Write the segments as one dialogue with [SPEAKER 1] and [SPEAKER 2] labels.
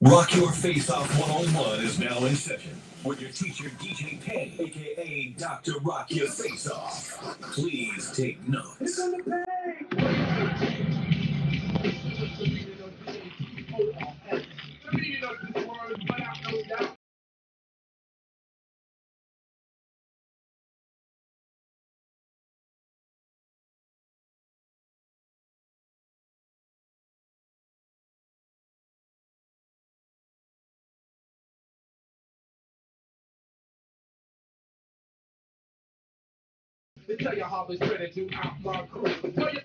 [SPEAKER 1] Rock Your Face Off 101 is now in session with your teacher, DJ Payne, aka Dr. Rock Your Face Off. Please take notes.
[SPEAKER 2] To tell you how it's ready to out my crew. Tell you.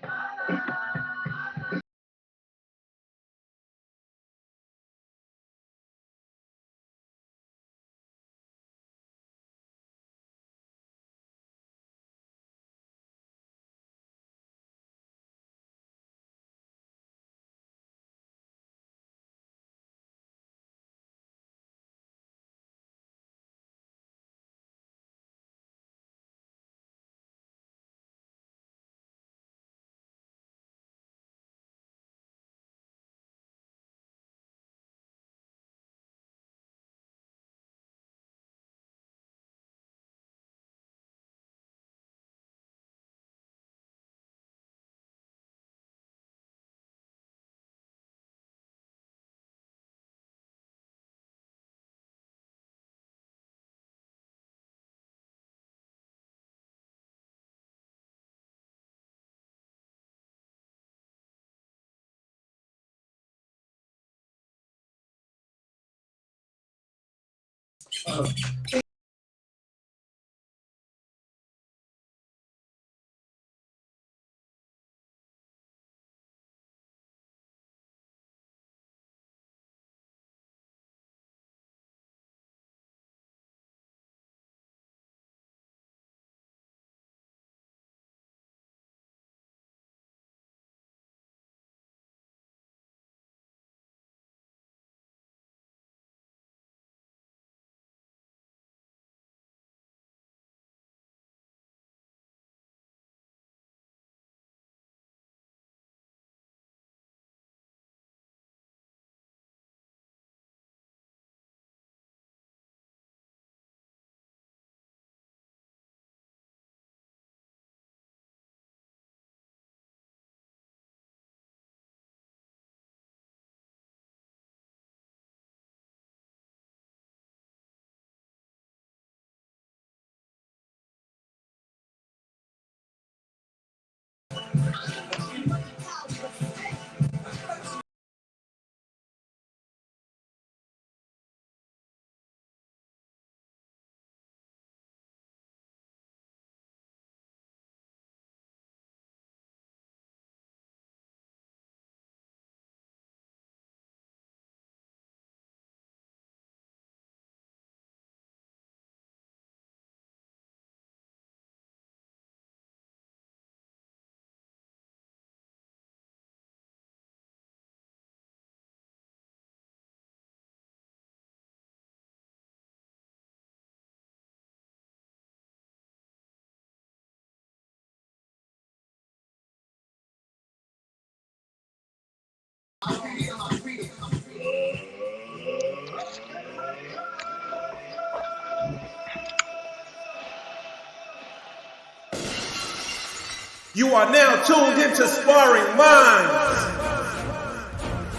[SPEAKER 3] You are now tuned into Sparring Minds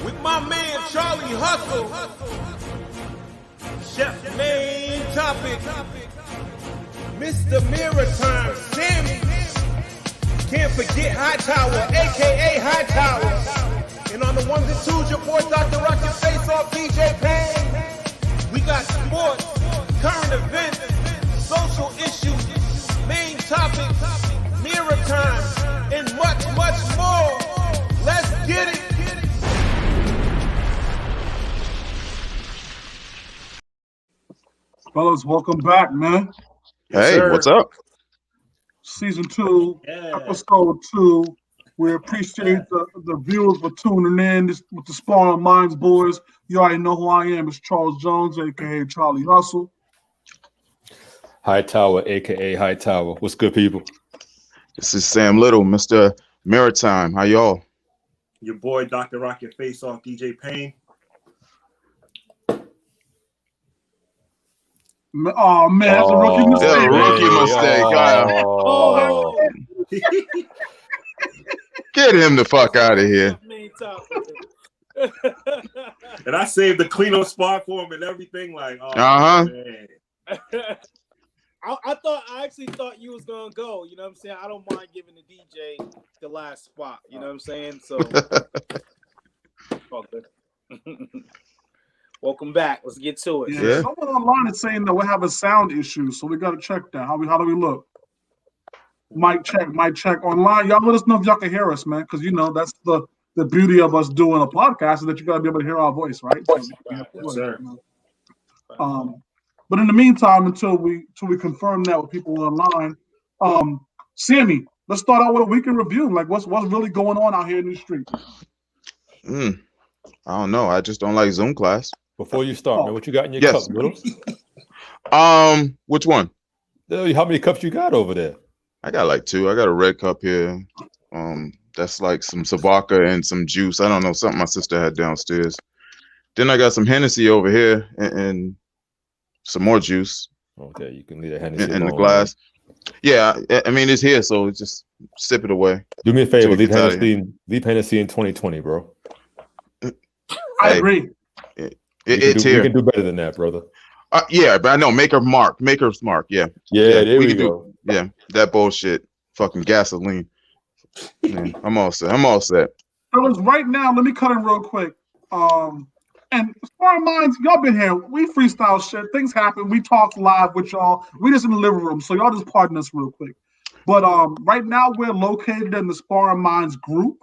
[SPEAKER 3] with my man Charlie Hustle, Chef Main Topic, Mr. Mirror Time Sammy, can't forget High Tower, aka High Tower, and on the ones and twos, your boy Dr. Rock Your Face Off, DJ Payne. We got sports, current events, social issues, main topics, mirror time, and much, much more. Let's get it.
[SPEAKER 4] Fellas, welcome back, man.
[SPEAKER 5] Yes, hey, sir. What's up?
[SPEAKER 4] Season 2, episode 2. We appreciate the viewers for tuning in with the Sparring Minds boys. You already know who I am. It's Charles Jones, a.k.a. Charlie Hustle.
[SPEAKER 6] High Tower, a.k.a. High Tower. What's good, people?
[SPEAKER 5] This is Sam Little, Mr. Maritime. How y'all?
[SPEAKER 7] Your boy, Dr. Rock Your Face Off, DJ Payne.
[SPEAKER 4] Oh man, that's a rookie mistake.
[SPEAKER 5] Yeah, rookie mistake.
[SPEAKER 7] Oh.
[SPEAKER 5] Get him the fuck out of here.
[SPEAKER 7] And I saved the clean up spot for him and everything. Like, oh, man.
[SPEAKER 8] I actually thought you was gonna go. You know what I'm saying? I don't mind giving the DJ the last spot. You know what I'm saying? So, welcome back. Let's get to it.
[SPEAKER 4] Yeah. Someone online is saying that we're having sound issues, so we got to check that. How do we look? Mic check online. Y'all let us know if y'all can hear us, man, because that's the beauty of us doing a podcast is that you got to be able to hear our voice, right? So,
[SPEAKER 7] Yes, sir.
[SPEAKER 4] But in the meantime, until we confirm that with people online, Sammy, let's start out with a weekend review. Like, what's really going on out here in the street?
[SPEAKER 5] I don't know. I just don't like Zoom class.
[SPEAKER 6] Before you start, man, what you got in your cup, Little?
[SPEAKER 5] Which one?
[SPEAKER 6] How many cups you got over there?
[SPEAKER 5] I got like 2. I got a red cup here. That's like some Sabaka and some juice. I don't know, something my sister had downstairs. Then I got some Hennessy over here and some more juice.
[SPEAKER 6] Okay, you can leave that Hennessy
[SPEAKER 5] in the glass. Man. Yeah, I mean it's here, so just sip it away.
[SPEAKER 6] Do me a favor, leave Hennessy in 2020, bro.
[SPEAKER 4] I agree.
[SPEAKER 6] It's here. We can do better than that, brother.
[SPEAKER 5] Yeah, but I know. Maker's Mark. Yeah.
[SPEAKER 6] Yeah, there we go.
[SPEAKER 5] Yeah, that bullshit. Fucking gasoline. Man, I'm all set.
[SPEAKER 4] Fellas, right now, let me cut in real quick. And Sparring Minds, y'all been here. We freestyle shit. Things happen. We talk live with y'all. We just in the living room, so y'all just pardon us real quick. But right now, we're located in the Sparring Minds group.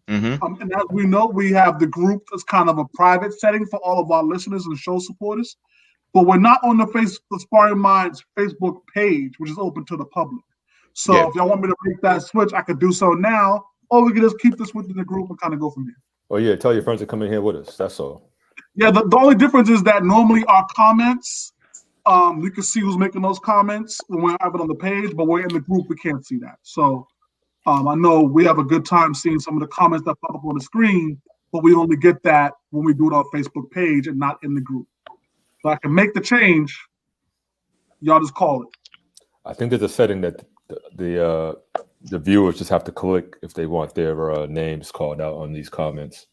[SPEAKER 5] Mm-hmm.
[SPEAKER 4] And as we know, we have the group as kind of a private setting for all of our listeners and show supporters. But we're not on the Sparring Minds Facebook page, which is open to the public. So if y'all want me to make that switch, I could do so now, or we can just keep this within the group and kind of go from there.
[SPEAKER 6] Oh yeah, tell your friends to come in here with us. That's all.
[SPEAKER 4] Yeah, the only difference is that normally our comments, you can see who's making those comments when we have it on the page, but we're in the group, we can't see that. So I know we have a good time seeing some of the comments that pop up on the screen, but we only get that when we do it on our Facebook page and not in the group. So I can make the change. Y'all just call it.
[SPEAKER 6] I think there's a setting that the viewers just have to click if they want their names called out on these comments.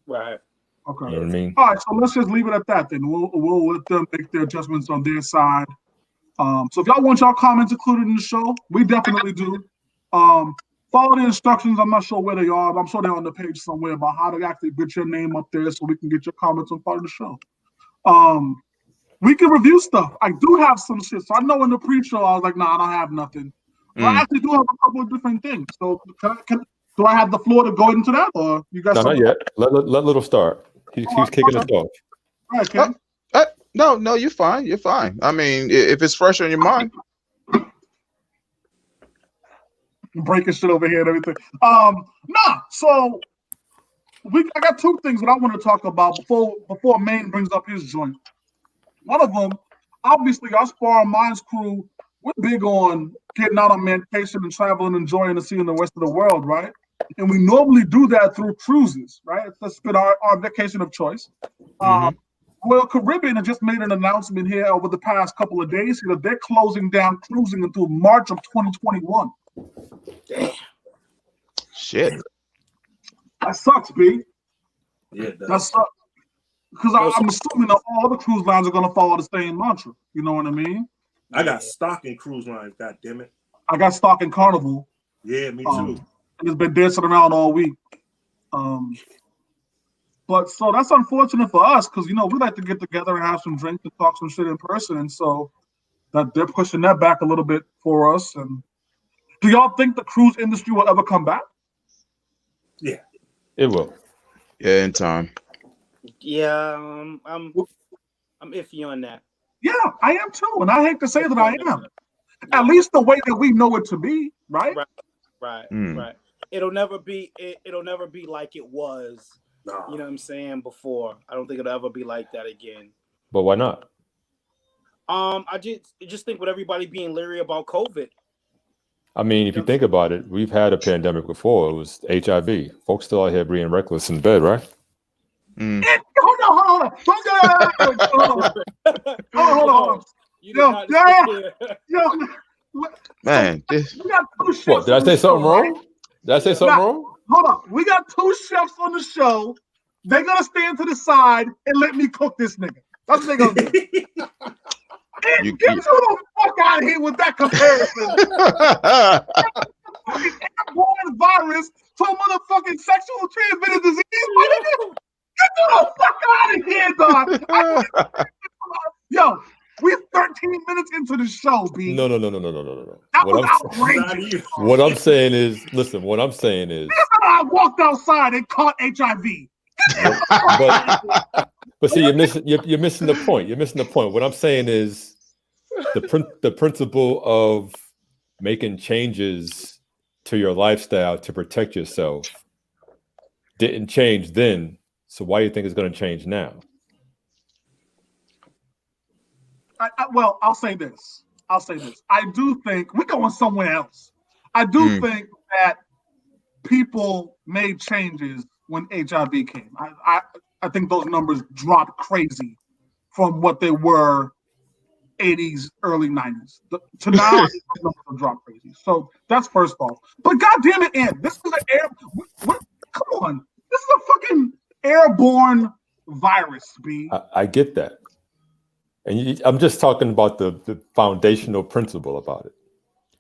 [SPEAKER 8] Right.
[SPEAKER 4] Okay.
[SPEAKER 6] You know what I mean?
[SPEAKER 4] All right, so let's just leave it at that then. We'll let them make their adjustments on their side. So if y'all want y'all comments included in the show, we definitely do. Follow the instructions. I'm not sure where they are, but I'm sure they're on the page somewhere about how to actually get your name up there so we can get your comments on part of the show. We can review stuff. I do have some shit. So I know in the pre-show I was like, nah, I don't have nothing. But I actually do have a couple of different things. So do I have the floor to go into that, or you guys?
[SPEAKER 6] No, not yet. Let Little start. He's kicking us off.
[SPEAKER 4] All right, Ken.
[SPEAKER 5] No, you're fine. You're fine. I mean, if it's fresh on your mind.
[SPEAKER 4] Breaking shit over here and everything. So I got 2 things that I want to talk about before Maine brings up his joint. One of them, obviously, our Sparring Minds crew, we're big on getting out on vacation and traveling, enjoying and seeing the rest of the world, right? And we normally do that through cruises, right? That's been our vacation of choice. Well, Caribbean has just made an announcement here over the past couple of days that they're closing down cruising until March of 2021.
[SPEAKER 7] Damn.
[SPEAKER 5] Shit.
[SPEAKER 4] That sucks, B.
[SPEAKER 7] Yeah, it does.
[SPEAKER 4] That sucks. Because I'm assuming that all the cruise lines are going to follow the same mantra. You know what I mean?
[SPEAKER 7] I got stock in cruise lines, God damn it.
[SPEAKER 4] I got stock in Carnival.
[SPEAKER 7] Yeah, me too.
[SPEAKER 4] And it's been dancing around all week. But so that's unfortunate for us because, we like to get together and have some drinks and talk some shit in person. And so that they're pushing that back a little bit for us. And do y'all think the cruise industry will ever come back?
[SPEAKER 7] Yeah.
[SPEAKER 6] It will.
[SPEAKER 5] Yeah, in time.
[SPEAKER 8] Yeah, I'm iffy on that.
[SPEAKER 4] Yeah, I am too. And I hate to say that I am. At least the way that we know it to be, right?
[SPEAKER 8] Right. It'll never be like it was.
[SPEAKER 7] No.
[SPEAKER 8] You know what I'm saying? Before. I don't think it'll ever be like that again.
[SPEAKER 6] But why not?
[SPEAKER 8] I just think with everybody being leery about COVID.
[SPEAKER 6] I mean, if you think about it, we've had a pandemic before. It was HIV. Folks still out here being reckless in bed, right?
[SPEAKER 4] Hold on.
[SPEAKER 8] You did not disappear.
[SPEAKER 5] Man,
[SPEAKER 4] we got two chefs.
[SPEAKER 6] What, did I say something wrong? Did I say something wrong?
[SPEAKER 4] Hold on. We got two chefs on the show. They're gonna stand to the side and let me cook this nigga. That's what they're gonna do. Get you the fuck out of here with that comparison. Fucking airborne virus to a motherfucking sexual transmitted disease. Get the fuck out of here, dog. Yo, we're 13 minutes into the show, B.
[SPEAKER 6] No.
[SPEAKER 4] That was outrageous.
[SPEAKER 6] What I'm saying is, listen, what I'm saying is,
[SPEAKER 4] I walked outside and caught HIV.
[SPEAKER 6] but see, you're missing the point. You're missing the point. What I'm saying is the principle of making changes to your lifestyle to protect yourself didn't change then. So why do you think it's going to change now?
[SPEAKER 4] Well, I'll say this. I do think we're going somewhere else. I do think that people made changes when HIV came. I think those numbers dropped crazy from what they were 80s, early 90s. To now, those numbers have dropped crazy. So that's first off. But goddamn it, Ant, this is come on. This is a fucking airborne virus, B.
[SPEAKER 6] I get that. And I'm just talking about the foundational principle about it.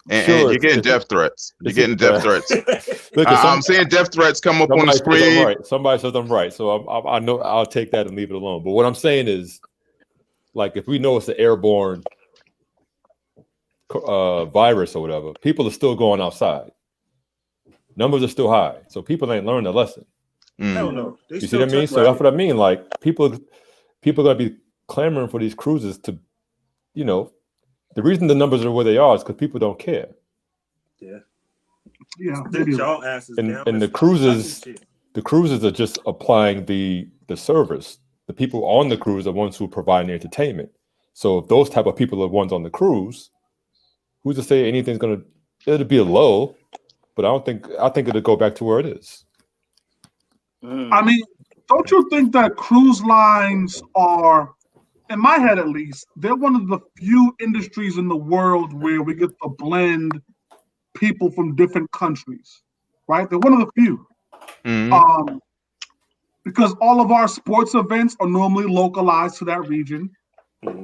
[SPEAKER 5] And,
[SPEAKER 6] sure,
[SPEAKER 5] and you're getting death threats. You're getting death threats.
[SPEAKER 6] Look,
[SPEAKER 5] I'm seeing death threats come up on the screen.
[SPEAKER 6] Somebody says I'm right. So I know I'll take that and leave it alone. But what I'm saying is, like, if we know it's an airborne virus or whatever, people are still going outside. Numbers are still high. So people ain't learned a lesson.
[SPEAKER 7] Hell no.
[SPEAKER 6] You see what I mean? So that's what I mean. Like, people are going to be clamoring for these cruises to, the reason the numbers are where they are is because people don't care.
[SPEAKER 7] Yeah.
[SPEAKER 2] Y'all asses down.
[SPEAKER 6] And the cruises are just applying the service. The people on the cruise are ones who are providing entertainment. So if those type of people are ones on the cruise, who's to say anything's it'll be a low, but I think it'll go back to where it is.
[SPEAKER 4] I mean, don't you think that cruise lines are, in my head at least, they're one of the few industries in the world where we get to blend people from different countries, right? They're one of the few.
[SPEAKER 5] Mm-hmm.
[SPEAKER 4] Because all of our sports events are normally localized to that region.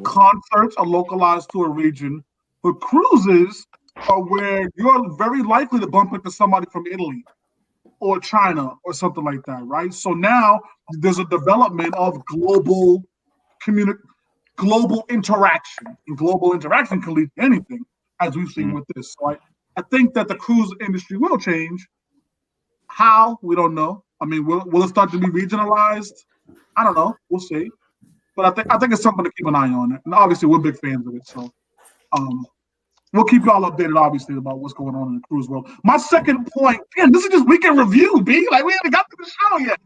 [SPEAKER 4] Concerts are localized to a region. But cruises are where you're very likely to bump into somebody from Italy or China or something like that, right? So now there's a development of global interaction. And global interaction can lead to anything, as we've seen with this. So I think that the cruise industry will change. How? We don't know. I mean, will it start to be regionalized? I don't know. We'll see. But I think it's something to keep an eye on. And obviously, we're big fans of it. So we'll keep y'all updated, obviously, about what's going on in the cruise world. My second point, again, this is just weekend review, B. Like, we haven't got to the show yet.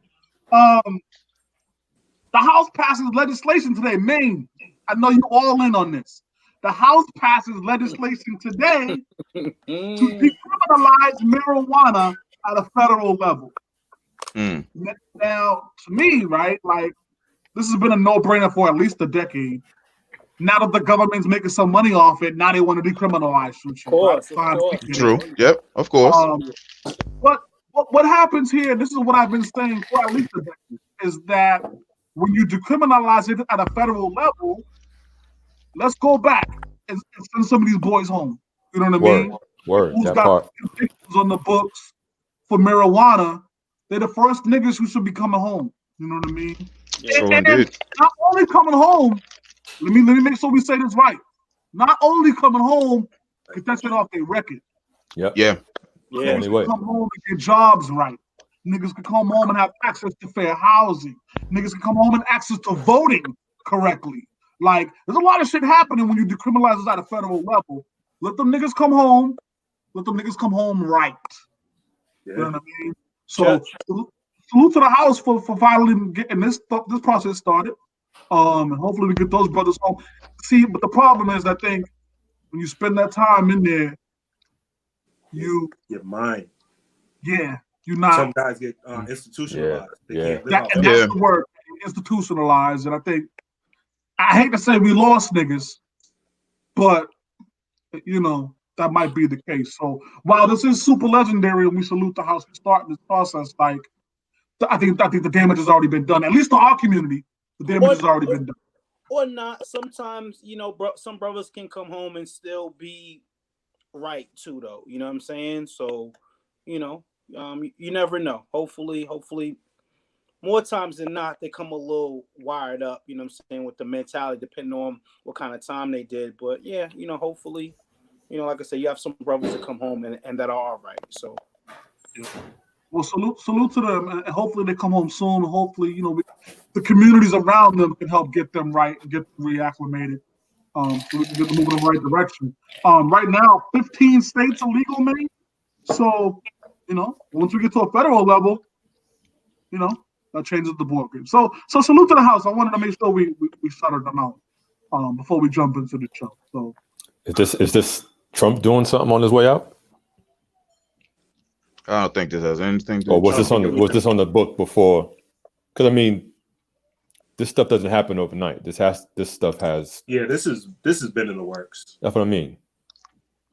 [SPEAKER 4] The House passes legislation today. Maine, I know you all in on this. The House passes legislation today to decriminalize marijuana at a federal level. Now, to me, right, like, this has been a no-brainer for at least a decade. Now that the government's making some money off it, now they want to decriminalize some shit.
[SPEAKER 8] Of course.
[SPEAKER 5] True. Yep, of course.
[SPEAKER 4] What happens here, this is what I've been saying for at least a decade, is that when you decriminalize it at a federal level, let's go back and send some of these boys home. You know what I mean?
[SPEAKER 6] Word.
[SPEAKER 4] Who's
[SPEAKER 6] That
[SPEAKER 4] got
[SPEAKER 6] part.
[SPEAKER 4] convictions on the books for marijuana? They're the first niggas who should be coming home. You know what I mean?
[SPEAKER 5] True
[SPEAKER 4] and
[SPEAKER 5] indeed.
[SPEAKER 4] not only coming home, let me make sure we say this right. Not only coming home, get that shit off their record.
[SPEAKER 6] Yep.
[SPEAKER 5] Yeah.
[SPEAKER 4] Niggas can come home and get jobs right. Niggas can come home and have access to fair housing. Niggas can come home and access to voting correctly. Like, there's a lot of shit happening when you decriminalize this at a federal level. Let them niggas come home. Let them niggas come home right.
[SPEAKER 7] Yeah.
[SPEAKER 4] You know what I mean? So, salute to the House for finally getting this process started. And hopefully we get those brothers home. See, but the problem is, I think, when you spend that time in there, your mind. Yeah, you're not.
[SPEAKER 7] Some guys get institutionalized.
[SPEAKER 6] Yeah.
[SPEAKER 4] That's the word, institutionalized. And I think, I hate to say we lost niggas, but you know that might be the case. So while this is super legendary, and we salute the house for starting this process, like I think the damage has already been done. At least to our community, the damage has already been done.
[SPEAKER 8] Or not. Sometimes, some brothers can come home and still be right too, though. You know what I'm saying? So, you never know. Hopefully, more times than not, they come a little wired up. You know what I'm saying, with the mentality, depending on what kind of time they did. But yeah, hopefully, like I said, you have some brothers that come home and that are all right. So.
[SPEAKER 4] Well, salute to them, and hopefully they come home soon. Hopefully, the communities around them can help get them right and get them reacclimated, so we can get them moving in the right direction. Right now, 15 states are legal, man. So, once we get to a federal level, that changes the ball game. So salute to the house. I wanted to make sure we shuttered them out before we jump into the show. So,
[SPEAKER 6] is this Trump doing something on his way out?
[SPEAKER 5] I don't think this has anything to do.
[SPEAKER 6] Or was this on the book before? Because I mean, this stuff doesn't happen overnight. This stuff has.
[SPEAKER 2] Yeah, this has been in the works.
[SPEAKER 6] That's what I mean.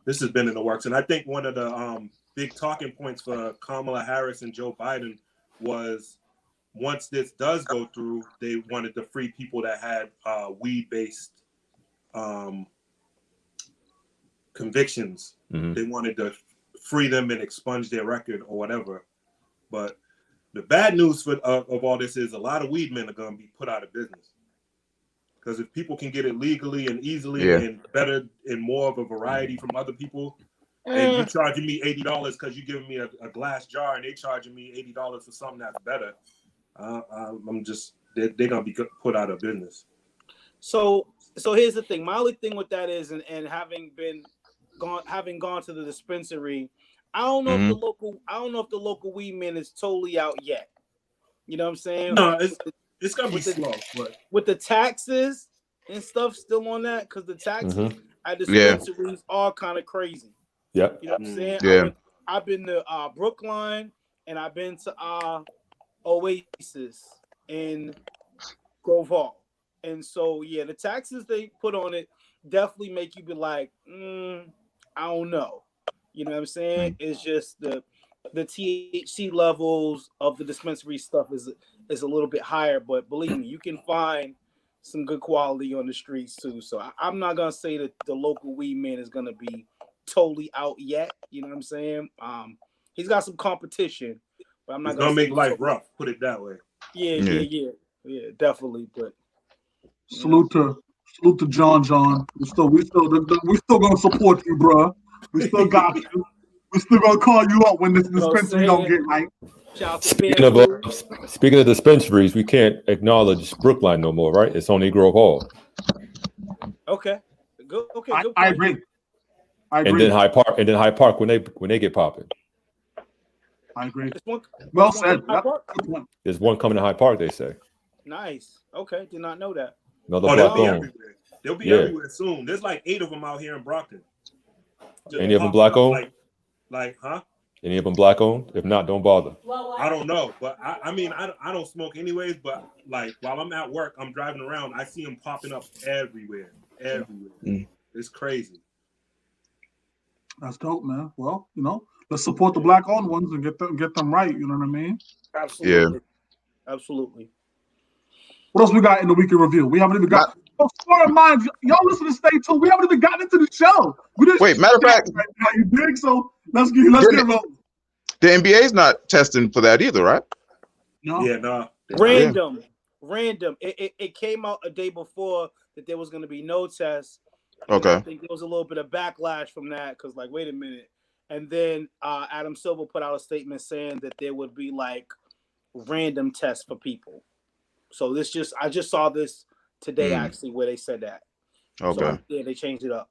[SPEAKER 2] This has been in the works, and I think one of the big talking points for Kamala Harris and Joe Biden was once this does go through, they wanted to free people that had weed-based convictions.
[SPEAKER 6] Mm-hmm.
[SPEAKER 2] They wanted to free them and expunge their record or whatever. But the bad news of all this is a lot of weed men are going to be put out of business. Because if people can get it legally and easily and better and more of a variety from other people, and you charging me $80 because you're giving me a glass jar and they charging me $80 for something that's better, they're going to be put out of business.
[SPEAKER 8] So here's the thing. My only thing with that is, and having gone to the dispensary, I don't know if the local weed man is totally out yet. You know what I'm saying?
[SPEAKER 2] No, it's gonna be slow, but with
[SPEAKER 8] the taxes and stuff still on that, because the taxes at dispensaries are kind of crazy.
[SPEAKER 6] Yeah,
[SPEAKER 8] you know what I'm saying?
[SPEAKER 5] Yeah,
[SPEAKER 8] I've been to Brookline and I've been to Oasis in Grove Hall, and so yeah, the taxes they put on it definitely make you be like, I don't know. You know what I'm saying? It's just the THC levels of the dispensary stuff is a little bit higher, but believe me, you can find some good quality on the streets too. So I'm not gonna say that the local weed man is gonna be totally out yet. You know what I'm saying? He's got some competition, but I'm not
[SPEAKER 2] gonna make life rough. Put it that way.
[SPEAKER 8] Yeah, definitely. But
[SPEAKER 4] salute to John. We still gonna support you, bro. We still got you. We still gonna call you up when this dispensary don't get right.
[SPEAKER 6] Speaking of dispensaries, we can't acknowledge Brookline no more, right? It's only Grove Hall.
[SPEAKER 8] Okay. Good. Okay.
[SPEAKER 4] I agree.
[SPEAKER 6] And then High Park when they get popping.
[SPEAKER 4] I agree. Well said.
[SPEAKER 6] There's one coming to High Park, they say.
[SPEAKER 8] Nice. Okay. Did not know that.
[SPEAKER 6] They'll be
[SPEAKER 2] everywhere. They'll be everywhere soon. There's like 8 of them out here in Brockton.
[SPEAKER 6] Any of them black owned?
[SPEAKER 2] Huh?
[SPEAKER 6] Any of them black owned? If not, don't bother.
[SPEAKER 2] I don't know, but I mean, I don't smoke anyways. But like while I'm at work, I'm driving around, I see them popping up everywhere. It's crazy.
[SPEAKER 4] That's dope, man. Well, let's support the black owned ones and get them right. You know what I mean?
[SPEAKER 8] Absolutely.
[SPEAKER 5] Yeah.
[SPEAKER 8] Absolutely.
[SPEAKER 4] What else we got in the weekend review? We haven't even got. Sparring Minds, y'all listen to Stay Tuned. We haven't even gotten into the show.
[SPEAKER 5] Wait, matter of fact,
[SPEAKER 4] how you dig? So let's get rolling.
[SPEAKER 5] The NBA's not testing for that either, right?
[SPEAKER 4] No.
[SPEAKER 2] Yeah, no.
[SPEAKER 8] Random. It came out a day before that there was going to be no test.
[SPEAKER 5] Okay.
[SPEAKER 8] I think there was a little bit of backlash from that because, like, wait a minute. And then Adam Silver put out a statement saying that there would be like random tests for people. So I just saw this today actually where they said that.
[SPEAKER 5] Okay.
[SPEAKER 8] So, they changed it up.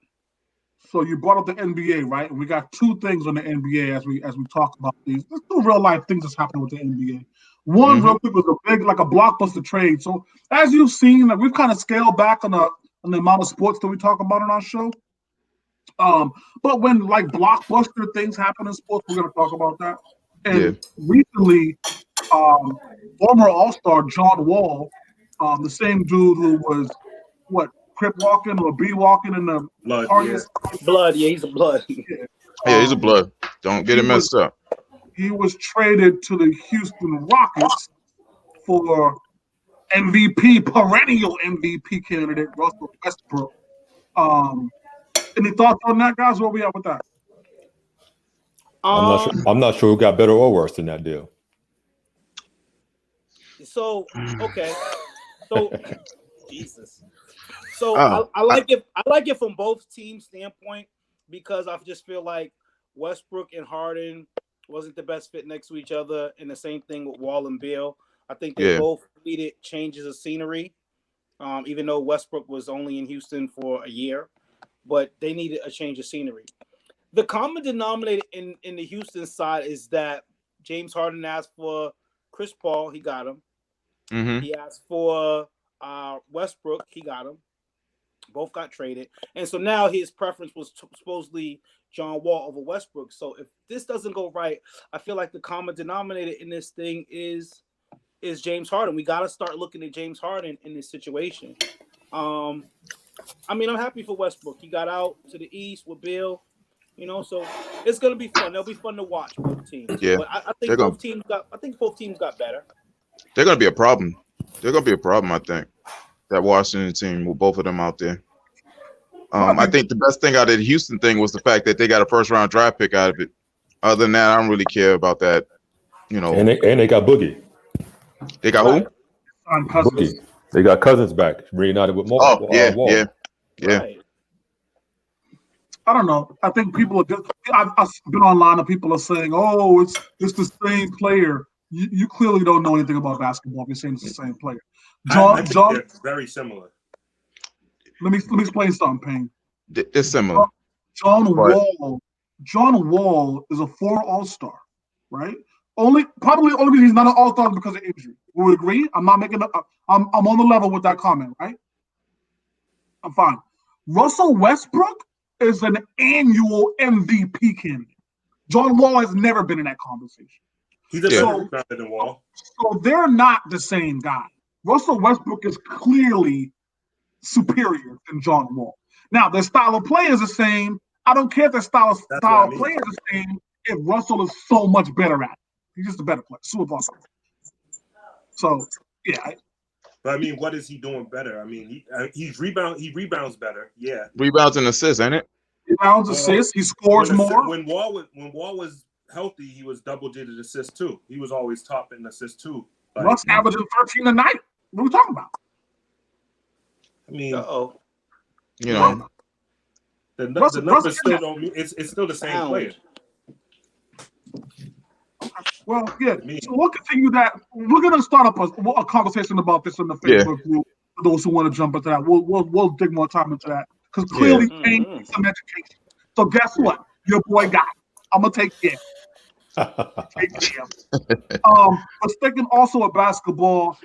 [SPEAKER 4] So you brought up the NBA, right? And we got 2 things on the NBA as we talk about these. There's 2 real life things that's happening with the NBA. One real quick was a blockbuster trade. So as you've seen, like, we've kind of scaled back on the amount of sports that we talk about on our show. But when like blockbuster things happen in sports, we're gonna talk about that. And recently, former All-Star John Wall, the same dude who was Crip walking or B walking in the
[SPEAKER 7] Blood,
[SPEAKER 4] hardest.
[SPEAKER 8] Blood, yeah, he's a blood.
[SPEAKER 5] Yeah, he's a blood. Don't get it messed up.
[SPEAKER 4] He was traded to the Houston Rockets for MVP, perennial MVP candidate Russell Westbrook. Any thoughts on that, guys? Where we at with that?
[SPEAKER 6] I'm not sure who got better or worse than that deal.
[SPEAKER 8] So okay, so Jesus. So I like it. I like it from both teams' standpoint because I just feel like Westbrook and Harden wasn't the best fit next to each other, and the same thing with Wall and Beal. I think they both needed changes of scenery, even though Westbrook was only in Houston for a year, but they needed a change of scenery. The common denominator in the Houston side is that James Harden asked for Chris Paul, he got him.
[SPEAKER 5] Mm-hmm.
[SPEAKER 8] He asked for Westbrook, he got him. Both got traded, and so now his preference was supposedly John Wall over Westbrook. So if this doesn't go right, I feel like the common denominator in this thing is James Harden. We got to start looking at James Harden in this situation. I mean, I'm happy for Westbrook. He got out to the East with Bill, so it's gonna be fun. It'll be fun to watch both teams.
[SPEAKER 5] Yeah,
[SPEAKER 8] but I think both teams got better.
[SPEAKER 5] They're gonna be a problem. They're gonna be a problem. I think that Washington team with both of them out there. I think the best thing out of the Houston thing was the fact that they got a first-round draft pick out of it. Other than that, I don't really care about that.
[SPEAKER 6] And they got Boogie.
[SPEAKER 5] They got who?
[SPEAKER 6] Boogie. They got Cousins back, reunited with Wall.
[SPEAKER 5] Oh, yeah.
[SPEAKER 8] Right.
[SPEAKER 4] I don't know. I think people are just. I've been online and people are saying, "Oh, it's the same player." You clearly don't know anything about basketball if you're saying it's the same player.
[SPEAKER 7] I think they're very similar.
[SPEAKER 4] Let me explain something, Payne.
[SPEAKER 5] They're similar.
[SPEAKER 4] John Wall is a former All-Star, right? Probably only reason he's not an All-Star is because of injury. We would agree. I'm not making. I'm on the level with that comment, right? I'm fine. Russell Westbrook is an annual MVP candidate. John Wall has never been in that conversation.
[SPEAKER 7] He's a better rebounder than Wall.
[SPEAKER 4] So they're not the same guy. Russell Westbrook is clearly superior than John Wall. Now, their style of play is the same. I don't care if their style of play is the same if Russell is so much better at it. He's just a better player. Super awesome. So, yeah.
[SPEAKER 7] But I mean, what is he doing better? I mean, he rebounds better. Yeah.
[SPEAKER 5] Rebounds and assists, ain't it?
[SPEAKER 4] Rebounds, assists. He scores more.
[SPEAKER 7] When Wall was healthy, he was double-digit assists too. He was always top in assists too.
[SPEAKER 4] Russ averaging 13 a night. What are we talking about?
[SPEAKER 7] I mean, the numbers still don't mean it's still the same player.
[SPEAKER 4] Well, yeah. So we'll continue that. We're gonna start up a conversation about this in the Facebook group for those who want to jump into that. We'll dig more time into that because clearly Payne needs some education. So guess what? Your boy got it. I'm gonna take care. But sticking also of basketball,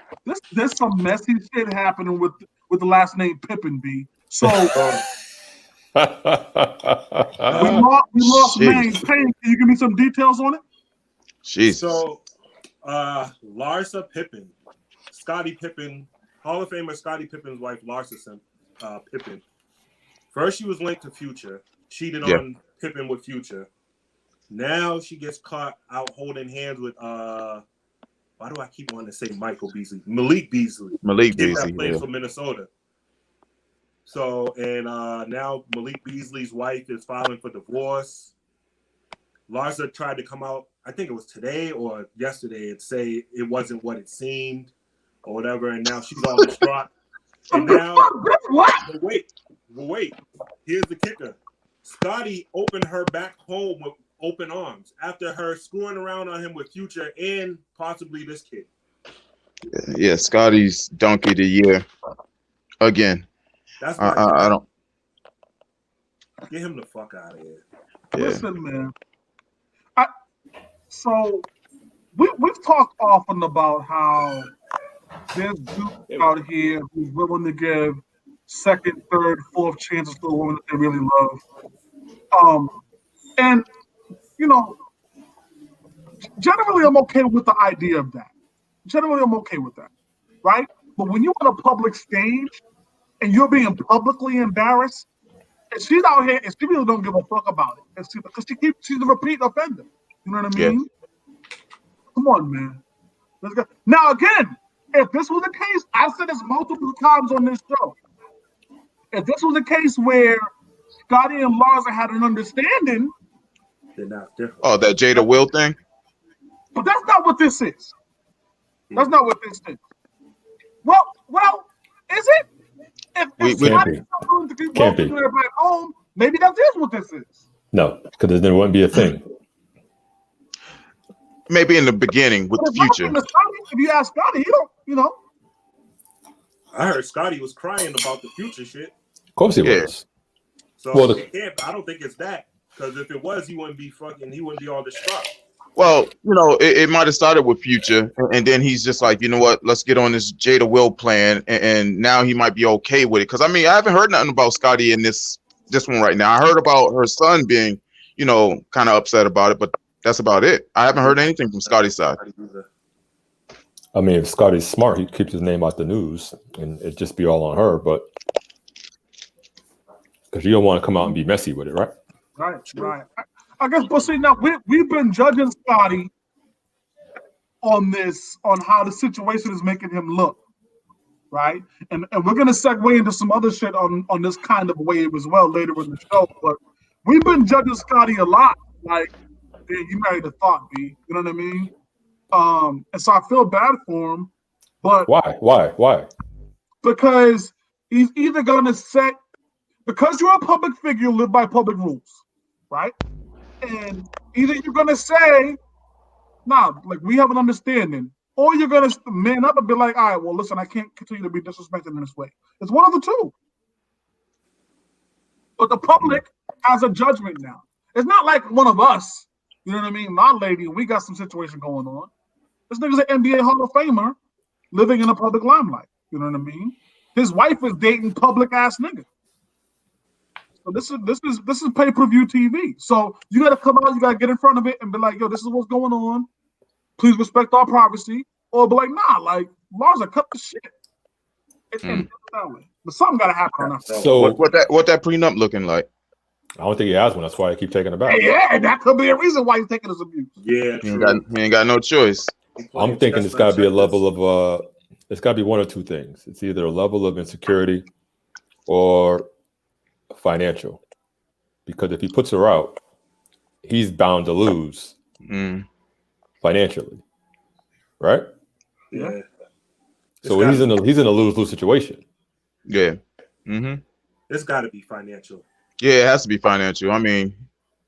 [SPEAKER 4] there's some messy shit happening with the last name Pippen B. So we lost Maine. Payne, can you give me some details on it?
[SPEAKER 5] Jeez.
[SPEAKER 7] So Larsa Pippen, Scottie Pippen, Hall of Famer Scottie Pippen's wife, Larsa Pippen. First she was linked to Future, cheated on Pippen with Future. Now she gets caught out holding hands with why do I keep wanting to say Michael Beasley? Malik Beasley. That plays for Minnesota. So and now Malik Beasley's wife is filing for divorce. Larsa tried to come out, I think it was today or yesterday, and say it wasn't what it seemed or whatever, and now she's all distraught. And now but wait. Here's the kicker. Scottie opened her back home with open arms after her screwing around on him with Future and possibly this kid.
[SPEAKER 5] Yeah, Scottie's donkey of the year again.
[SPEAKER 7] That's
[SPEAKER 5] I don't
[SPEAKER 7] get him the fuck out of here.
[SPEAKER 5] Yeah.
[SPEAKER 4] Listen, man. So we've talked often about how there's dudes out here who's willing to give second, third, fourth chances to a woman that they really love. And generally I'm okay with the idea of that. Generally I'm okay with that, right? But when you're on a public stage and you're being publicly embarrassed, and she's out here, and she really don't give a fuck about it, because she's a repeat offender. You know what I mean? Come on, man. Let's go. Now again, if this was the case, I've said this multiple times on this show. If this was a case where Scotty and Larsa had an understanding,
[SPEAKER 7] they're not different.
[SPEAKER 5] Oh, that Jada Will thing?
[SPEAKER 4] but that's not what this is. That's not what this is. Well, is it? If Scotty's not willing to keep welcoming everybody home, maybe that is what this is.
[SPEAKER 6] No, because then there wouldn't be a thing.
[SPEAKER 5] Maybe in the beginning with the future.
[SPEAKER 4] If you ask Scotty, you know.
[SPEAKER 7] I heard Scotty was crying about the future shit.
[SPEAKER 6] Of course he was.
[SPEAKER 7] So I don't think it's that. Because if it was, he wouldn't be all distraught.
[SPEAKER 5] Well, you know, it might have started with Future, and then he's just like, you know what, let's get on this Jada Will plan, and now he might be okay with it. Because, I mean, I haven't heard nothing about Scotty in this one right now. I heard about her son being, you know, kind of upset about it, but that's about it. I haven't heard anything from Scotty's side.
[SPEAKER 6] I mean, if Scotty's smart, he'd keep his name out the news, and it'd just be all on her, but because you don't want to come out and be messy with it, right?
[SPEAKER 4] Right. I guess, but see, now we've been judging Scotty on how the situation is making him look, right? And we're gonna segue into some other shit on this kind of wave as well later in the show. But we've been judging Scotty a lot, like, you married a thought, B. You know what I mean? And so I feel bad for him, but
[SPEAKER 6] why?
[SPEAKER 4] Because he's either gonna set, because you're a public figure, live by public rules, right? And either you're gonna say, nah, like, we have an understanding, or you're gonna man up and be like, all right, well, listen, I can't continue to be disrespected in this way. It's one of the two. But the public has a judgment now. It's not like one of us, you know what I mean? My lady, we got some situation going on. This nigga's an NBA Hall of Famer living in a public limelight. You know what I mean? His wife is dating public ass nigga. So this is pay-per-view TV. So you gotta come out, you gotta get in front of it and be like, yo, this is what's going on. Please respect our privacy. Or be like, nah, like, Larsa, cut the shit. And that way. But something gotta happen on that.
[SPEAKER 5] So what that prenup looking like?
[SPEAKER 6] I don't think he has one. That's why I keep taking it back.
[SPEAKER 4] Yeah, that could be a reason why he's taking his abuse.
[SPEAKER 7] Yeah,
[SPEAKER 5] he ain't got no choice.
[SPEAKER 6] I'm thinking it's got to be a level of it's got to be one or two things. It's either a level of insecurity or financial. Because if he puts her out, he's bound to lose financially, right?
[SPEAKER 7] Yeah.
[SPEAKER 6] So he's in a lose-lose situation.
[SPEAKER 5] Yeah.
[SPEAKER 7] It's got to be financial.
[SPEAKER 5] Yeah, it has to be financial. I mean,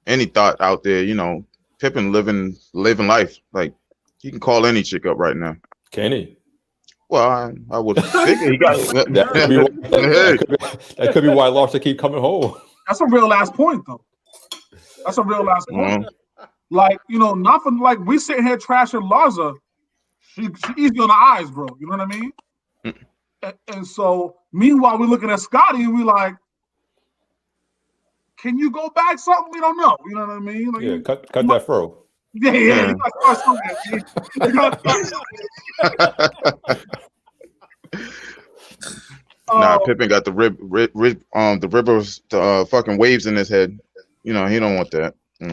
[SPEAKER 5] any thought out there, you know, Pippen living life. Like, he can call any chick up right now.
[SPEAKER 6] Can he?
[SPEAKER 5] Well, I would figure he got
[SPEAKER 6] that could be why Larsa keep coming home.
[SPEAKER 4] That's a real ass point, though. That's a real ass point. Like, you know, nothing like we sit here trashing Larsa. She easy on the eyes, bro. You know what I mean? And so, meanwhile, we're looking at Scotty and we like, can you go back something? We don't know. You know what I mean? Like,
[SPEAKER 6] yeah, cut that furrow.
[SPEAKER 4] Yeah.
[SPEAKER 5] Nah, Pippen got the the fucking waves in his head. You know, he don't want that. He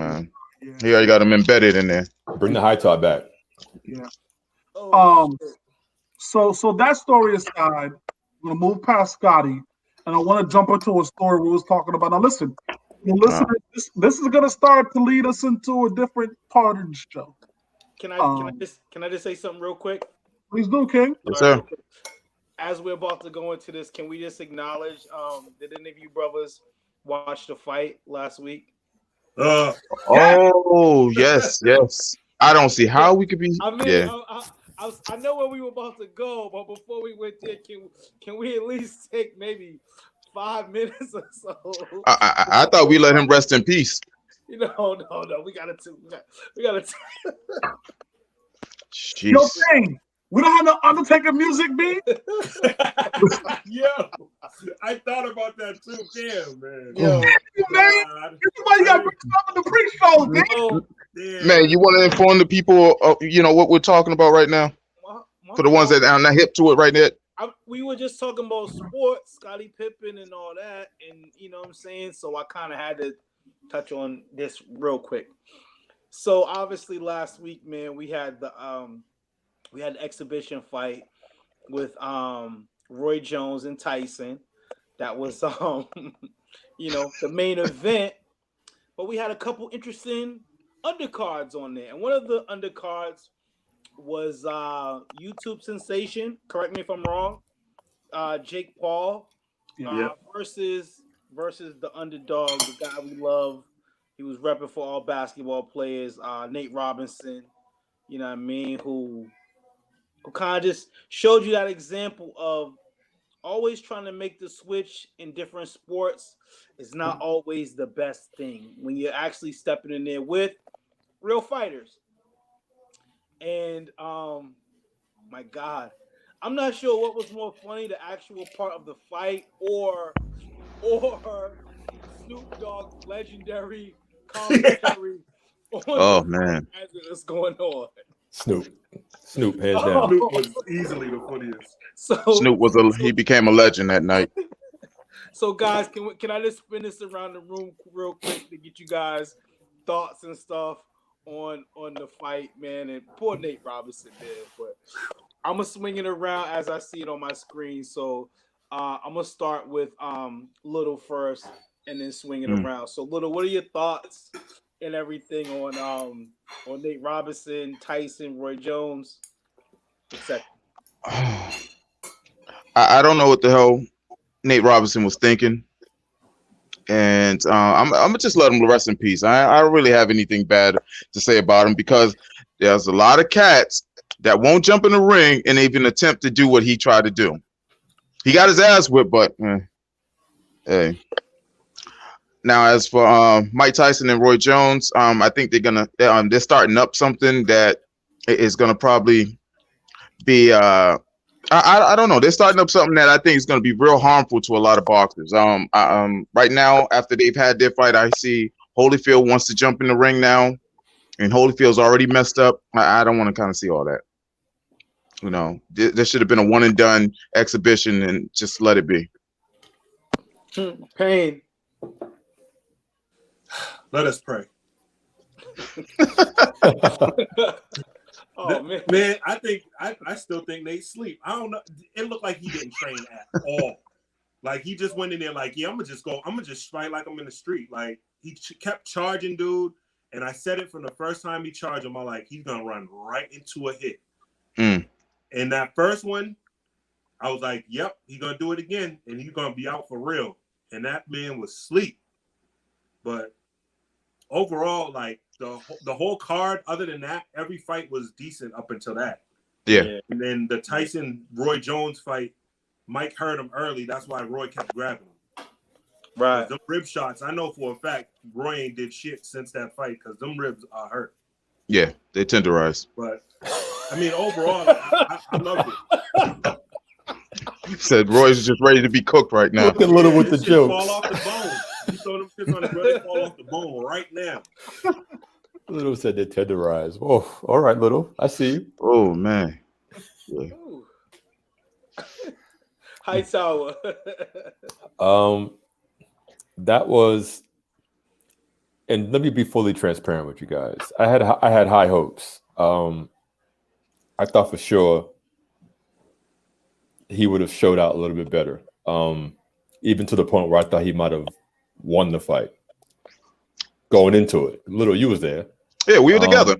[SPEAKER 5] already got him embedded in there.
[SPEAKER 6] Bring the high top back.
[SPEAKER 4] Yeah. So that story aside, I'm gonna move past Scotty, and I want to jump into a story we was talking about. Now, listen, this is gonna start to lead us into a different part of the show.
[SPEAKER 8] Can I just say something real quick?
[SPEAKER 4] Please do, King.
[SPEAKER 5] Yes, sir.
[SPEAKER 8] As we're about to go into this, can we just acknowledge did any of you brothers watch the fight last week?
[SPEAKER 5] Oh yes. I don't see how we could be.
[SPEAKER 8] I mean,
[SPEAKER 5] yeah.
[SPEAKER 8] I know where we were about to go, but before we went there, can we at least take maybe 5 minutes or so?
[SPEAKER 5] I thought we let him rest in peace.
[SPEAKER 8] No. We gotta.
[SPEAKER 5] Jeez.
[SPEAKER 4] Yo, King, we don't have no Undertaker music, B.
[SPEAKER 7] Yo, I thought about that too. Damn, man.
[SPEAKER 8] Yo,
[SPEAKER 4] man, this is why you got to bring stuff in the pre-show, man.
[SPEAKER 5] Man, you want to inform the people of, you know, what we're talking about right now? For the ones that are not hip to it right now?
[SPEAKER 8] we were just talking about sports, Scottie Pippen and all that, and you know what I'm saying. So I kind of had to touch on this real quick. So obviously last week, man, we had the exhibition fight with Roy Jones and Tyson. That was you know, the main event. But we had a couple interesting undercards on there, and one of the undercards was YouTube sensation. Correct me if I'm wrong. Jake Paul versus the underdog, the guy we love. He was repping for all basketball players. Nate Robinson, you know what I mean, who kind of just showed you that example of always trying to make the switch in different sports is not always the best thing when you're actually stepping in there with real fighters. And my God, I'm not sure what was more funny, the actual part of the fight or Snoop Dogg's legendary commentary
[SPEAKER 5] Oh man,
[SPEAKER 8] as it was going on.
[SPEAKER 6] Snoop, hands down.
[SPEAKER 7] Snoop was easily the funniest.
[SPEAKER 8] So
[SPEAKER 5] Snoop he became a legend that night.
[SPEAKER 8] So guys, can I just spin this around the room real quick to get you guys thoughts and stuff on the fight, man? And poor Nate Robinson, man. But I'm gonna swing it around as I see it on my screen. So I'm gonna start with Little first, and then swing it around. So Little, what are your thoughts and everything on Nate Robinson, Tyson, Roy Jones, etc.?
[SPEAKER 5] I don't know what the hell Nate Robinson was thinking, and I'm gonna just let him rest in peace. I don't really have anything bad to say about him because there's a lot of cats that won't jump in the ring and even attempt to do what he tried to do. He got his ass whipped, but hey. Now, as for Mike Tyson and Roy Jones, I think they're starting up something that is gonna probably be I don't know. They're starting up something that I think is going to be real harmful to a lot of boxers. Right now, after they've had their fight, I see Holyfield wants to jump in the ring now, and Holyfield's already messed up. I don't want to kind of see all that. You know, there should have been a one and done exhibition and just let it be.
[SPEAKER 8] Pain.
[SPEAKER 7] Let us pray.
[SPEAKER 8] Oh man,
[SPEAKER 7] I still think Nate sleep. I don't know. It looked like he didn't train at all. Like he just went in there like, yeah, I'm gonna just fight like I'm in the street. Like he kept charging, dude. And I said it from the first time he charged him. I'm like, he's gonna run right into a hit. And that first one, I was like, yep, he's gonna do it again, and he's gonna be out for real. And that man was asleep. But overall, like the whole card, other than that, every fight was decent up until that.
[SPEAKER 5] Yeah.
[SPEAKER 7] And then the Tyson Roy Jones fight, Mike hurt him early. That's why Roy kept grabbing him.
[SPEAKER 8] Right.
[SPEAKER 7] Them rib shots, I know for a fact Roy ain't did shit since that fight because them ribs are hurt.
[SPEAKER 5] Yeah, they tenderized.
[SPEAKER 7] But I mean, overall, I loved it.
[SPEAKER 5] Said Roy's just ready to be cooked right now.
[SPEAKER 6] Look a little with the jokes.
[SPEAKER 7] Fall off the bone. You saw them shits on his ready fall off the bone right now.
[SPEAKER 6] Little said they tenderized. Oh, all right, Little. I see you.
[SPEAKER 5] Oh man. Yeah.
[SPEAKER 8] Hightower.
[SPEAKER 6] That was, and let me be fully transparent with you guys. I had high hopes. I thought for sure he would have showed out a little bit better. Even to the point where I thought he might have won the fight going into it. Little, you was there.
[SPEAKER 5] Yeah, we were together.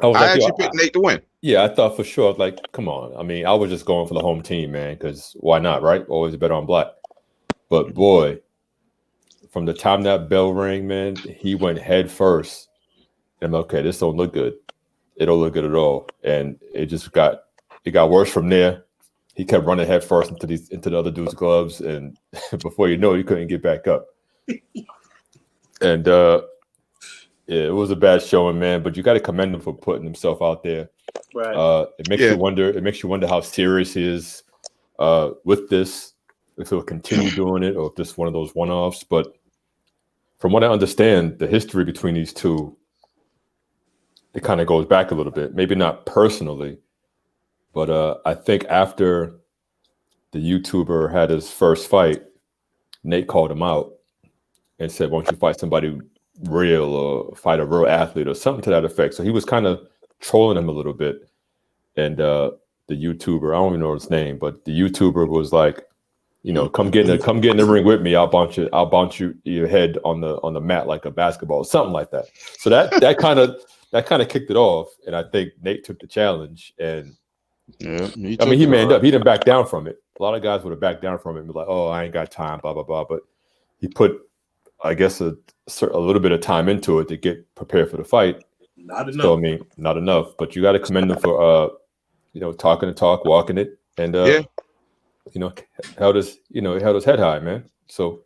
[SPEAKER 6] I
[SPEAKER 5] actually picked Nate to win.
[SPEAKER 6] Yeah, I thought for sure. Like, come on. I mean, I was just going for the home team, man, because why not, right? Always bet on black. But boy, from the time that bell rang, man, he went head first. And I'm like, okay, this don't look good. It don't look good at all. And it got worse from there. He kept running head first into the other dude's gloves, and before you know it, he couldn't get back up. And yeah, it was a bad showing, man. But you got to commend him for putting himself out there.
[SPEAKER 8] Right.
[SPEAKER 6] It makes you wonder. It makes you wonder how serious he is with this. If he'll continue doing it, or if just one of those one-offs. But from what I understand, the history between these two, it kind of goes back a little bit. Maybe not personally, but I think after the YouTuber had his first fight, Nate called him out and said, "Why don't you fight somebody real or fight a real athlete or something to that effect?" So he was kind of trolling him a little bit. And the YouTuber, I don't even know his name, but the YouTuber was like, you know, come get in the ring with me. I'll bounce your head on the mat like a basketball, something like that. So that kind of kicked it off. And I think Nate took the challenge. And he manned up. He didn't back down from it. A lot of guys would have backed down from it and be like, "Oh, I ain't got time," blah blah blah. But he put, I guess, a little bit of time into it to get prepared for the fight.
[SPEAKER 7] Not enough.
[SPEAKER 6] So I mean, not enough. But you got to commend him for talking the talk, walking it, and held his head high, man. So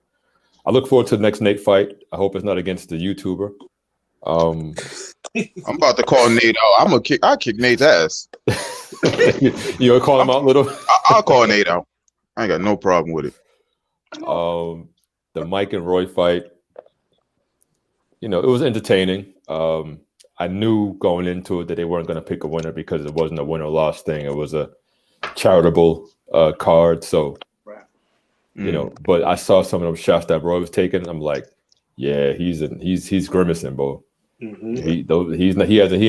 [SPEAKER 6] I look forward to the next Nate fight. I hope it's not against the YouTuber.
[SPEAKER 5] I'm about to call Nate out. I'll kick Nate's ass.
[SPEAKER 6] You gonna call him out, little?
[SPEAKER 5] I'll call Nate out. I ain't got no problem with it.
[SPEAKER 6] The Mike and Roy fight, it was entertaining. I knew going into it that they weren't going to pick a winner because it wasn't a win or loss thing. It was a charitable card. So, but I saw some of them shots that Roy was taking. I'm like, yeah, he's grimacing, bro.
[SPEAKER 7] Mm-hmm.
[SPEAKER 6] He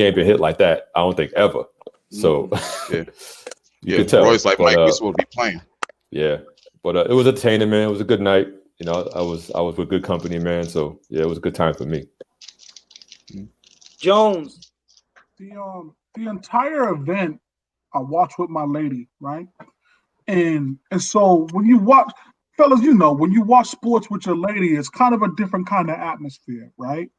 [SPEAKER 6] ain't been hit like that. I don't think ever. So you could tell.
[SPEAKER 5] Roy's like, Mike, we're supposed to be playing.
[SPEAKER 6] Yeah, but it was entertaining, man. It was a good night. I was with good company, man. So yeah, it was a good time for me.
[SPEAKER 8] Jones.
[SPEAKER 4] The entire event I watched with my lady, right? And so when you watch, fellas, when you watch sports with your lady, it's kind of a different kind of atmosphere, right?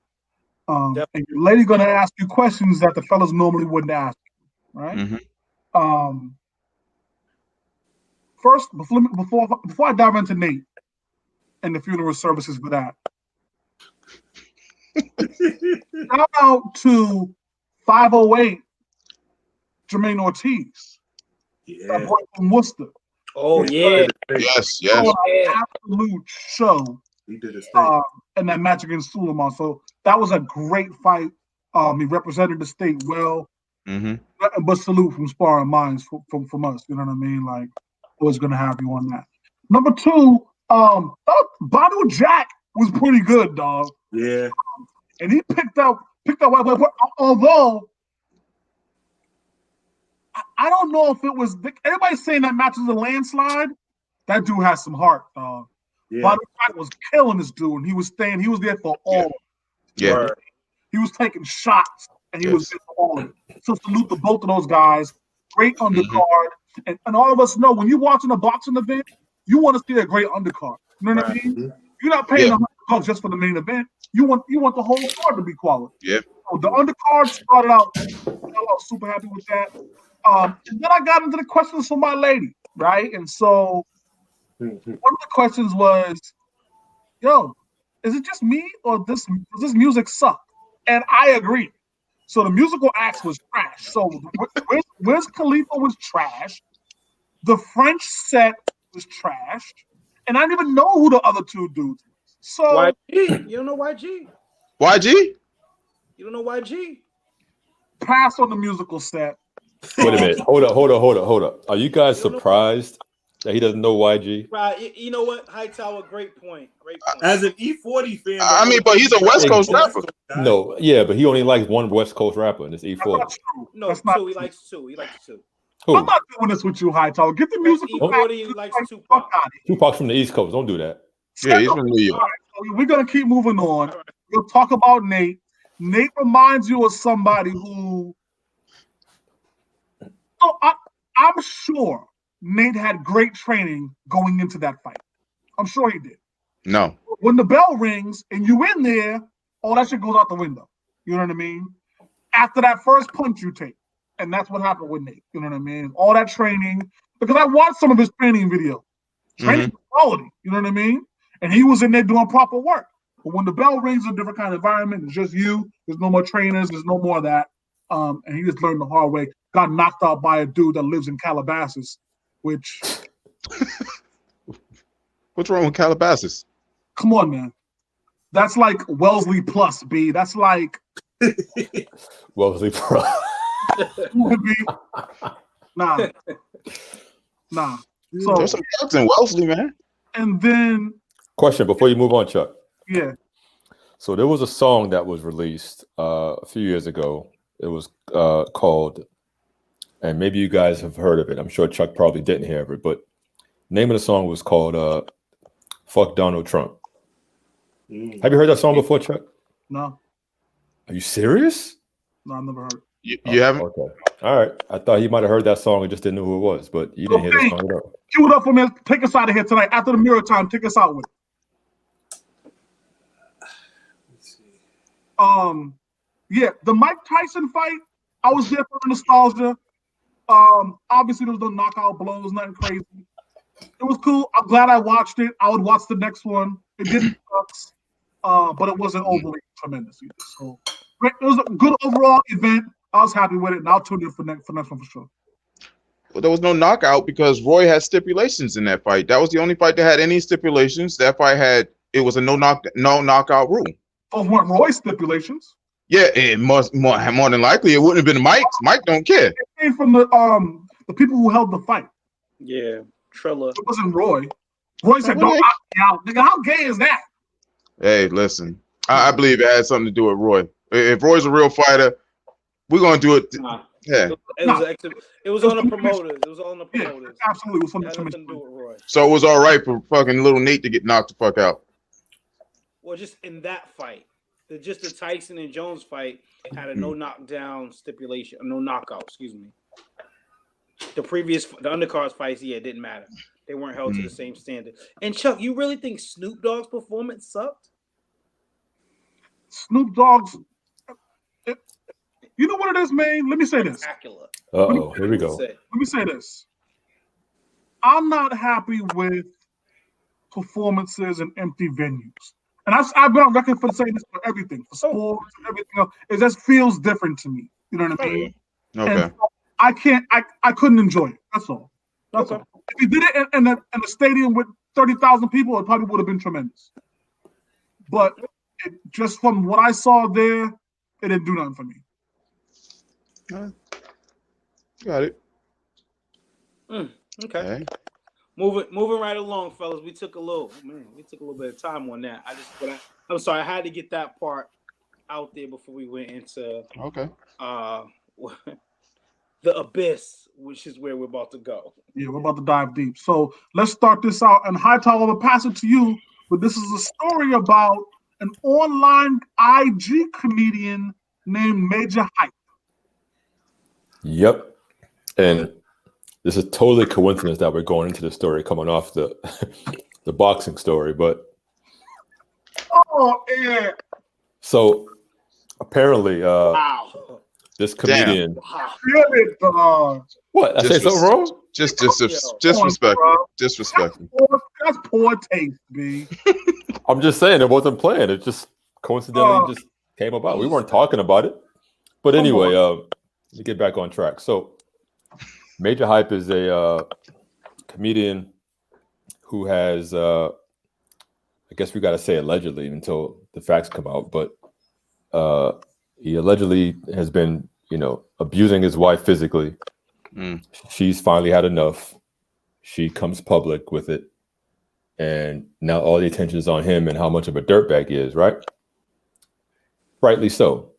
[SPEAKER 4] And your lady gonna ask you questions that the fellas normally wouldn't ask you, right?
[SPEAKER 5] Mm-hmm.
[SPEAKER 4] First, before I dive into Nate and the funeral services for that, shout out to 508 Jermaine Ortiz, that boy from Worcester.
[SPEAKER 8] Oh yeah,
[SPEAKER 5] yes.
[SPEAKER 4] Absolute show.
[SPEAKER 7] He did his thing.
[SPEAKER 4] And that match against Suleiman. So that was a great fight. He represented the state well.
[SPEAKER 5] Mm-hmm.
[SPEAKER 4] But salute from Sparring Minds from us. You know what I mean? Like, always gonna have you on that. Number two, Badu Jack was pretty good, dog.
[SPEAKER 7] Yeah.
[SPEAKER 4] And he picked up although I don't know if it was everybody's saying that match was a landslide. That dude has some heart, dog.
[SPEAKER 7] Yeah.
[SPEAKER 4] Badu Jack was killing this dude, and he was there for all.
[SPEAKER 5] Yeah.
[SPEAKER 4] He was taking shots, and he was there for all of it. So salute to both of those guys. Great undercard. And all of us know when you're watching a boxing event, you want to see a great undercard. You know what I mean? You're not paying $100 just for the main event. You want the whole card to be quality.
[SPEAKER 5] Yeah.
[SPEAKER 4] So the undercard started out. I was super happy with that. And then I got into the questions from my lady, right? And so one of the questions was, "Yo, is it just me or does this music suck?" And I agree. So the musical acts was trash. So Wiz Khalifa was trash. The French set was trash. And I didn't even know who the other two dudes were. So
[SPEAKER 8] YG. You don't know YG?
[SPEAKER 5] YG?
[SPEAKER 8] You don't know YG?
[SPEAKER 4] Pass on the musical set.
[SPEAKER 6] Wait a minute. Hold up. Are you guys surprised that he doesn't know YG?
[SPEAKER 8] Right. You know what? Hightower, great point.
[SPEAKER 7] As an E40 fan.
[SPEAKER 5] I mean, but he's a West Coast rapper.
[SPEAKER 6] No, yeah, but he only likes one West Coast rapper, and it's E40.
[SPEAKER 8] No, that's two. He likes two.
[SPEAKER 6] Who?
[SPEAKER 4] I'm not doing this with you, Hightower. Get the musical
[SPEAKER 8] E40, he likes Tupac.
[SPEAKER 6] Tupac's from the East Coast. Don't do that.
[SPEAKER 5] Yeah, he's from New York.
[SPEAKER 4] Right, so we're going to keep moving on. We'll talk about Nate. Nate reminds you of somebody who... So I'm sure Nate had great training going into that fight. I'm sure he did.
[SPEAKER 5] No.
[SPEAKER 4] When the bell rings and you in there, all that shit goes out the window. You know what I mean? After that first punch you take. And that's what happened with Nate. You know what I mean? All that training. Because I watched some of his training video. Training quality. You know what I mean? And he was in there doing proper work. But when the bell rings, it's a different kind of environment. It's just you. There's no more trainers. There's no more of that. And he just learned the hard way. Got knocked out by a dude that lives in Calabasas, which...
[SPEAKER 5] What's wrong with Calabasas?
[SPEAKER 4] Come on, man. That's like Wellesley plus, B. That's like...
[SPEAKER 6] Wellesley plus.
[SPEAKER 4] Nah. So
[SPEAKER 5] There's some thugs in Wellesley, man.
[SPEAKER 4] and then
[SPEAKER 6] Question before you move on, Chuck.
[SPEAKER 4] yeah,
[SPEAKER 6] So there was a song that was released a few years ago. It was called, and maybe you guys have heard of it. I'm sure Chuck probably didn't hear of it, but the name of the song was called "Fuck Donald Trump." Have you heard that song before, Chuck?
[SPEAKER 4] no,
[SPEAKER 6] Are you serious?
[SPEAKER 4] no, I never heard.
[SPEAKER 5] You haven't?
[SPEAKER 6] Okay. All right. I thought he might have heard that song and just didn't know who it was, but you didn't hear the song at all.
[SPEAKER 4] Cue it up for me. Take us out of here tonight. After the mirror time, take us out with it. Yeah, the Mike Tyson fight, I was there for the nostalgia. Obviously there was no knockout blows, nothing crazy. It was cool. I'm glad I watched it. I would watch the next one. It didn't suck, but it wasn't overly tremendous either. So it was a good overall event. I was happy with it, and I'll tune in for next one for sure.
[SPEAKER 5] Well, there was no knockout because Roy had stipulations in that fight. That was the only fight that had any stipulations. That fight it was a no knockout rule.
[SPEAKER 4] Those weren't Roy's stipulations.
[SPEAKER 5] Yeah, it must more than likely it wouldn't have been Mike's. Mike don't care.
[SPEAKER 4] It came from the people who held the fight.
[SPEAKER 8] Yeah, Trilla.
[SPEAKER 4] It wasn't Roy. Roy said, "Don't knock me out, nigga." How gay is that?
[SPEAKER 5] Hey, listen, I believe it had something to do with Roy. If Roy's a real fighter, we're gonna do it. Yeah,
[SPEAKER 8] it was on the promoters. It was on the promoters.
[SPEAKER 4] Yeah, absolutely, it was on the
[SPEAKER 8] nothing to do with Roy.
[SPEAKER 5] So it was all right for fucking little Nate to get knocked the fuck out.
[SPEAKER 8] Well, just in that fight, just the Tyson and Jones fight had a no knockdown stipulation, no knockout. Excuse me. The undercards fights, yeah, it didn't matter. They weren't held to the same standard. And Chuck, you really think Snoop Dogg's performance sucked?
[SPEAKER 4] Snoop Dogg's. You know what it is, man? Let me say this.
[SPEAKER 6] Uh-oh, here we go.
[SPEAKER 4] Let me say this. I'm not happy with performances in empty venues. And I've been on record for saying this for everything, for sports and everything else. It just feels different to me. You know what I mean?
[SPEAKER 5] Okay.
[SPEAKER 4] And so I couldn't enjoy it. That's all. That's all. If you did it in a stadium with 30,000 people, it probably would have been tremendous. But just from what I saw there, it didn't do nothing for me.
[SPEAKER 5] Got it.
[SPEAKER 8] Okay. Moving right along, fellas. We took a little bit of time on that. I'm sorry, I had to get that part out there before we went into the abyss, which is where we're about to go.
[SPEAKER 4] Yeah, we're about to dive deep. So let's start this out. And Hightower, will pass it to you. But this is a story about an online IG comedian named Majah Hype.
[SPEAKER 6] Yep. And this is totally coincidence that we're going into the story coming off the the boxing story, but
[SPEAKER 4] yeah.
[SPEAKER 6] So apparently this comedian What? I say something wrong?
[SPEAKER 5] Just disrespectful. Disrespectful.
[SPEAKER 4] That's poor taste, B.
[SPEAKER 6] I'm just saying it wasn't planned. It just coincidentally just came about. We weren't talking about it. But anyway, to get back on track. So Majah Hype is a comedian who has, I guess we got to say allegedly until the facts come out, but he allegedly has been, abusing his wife physically. She's finally had enough. She comes public with it. And now all the attention is on him and how much of a dirtbag he is, right? Rightly so.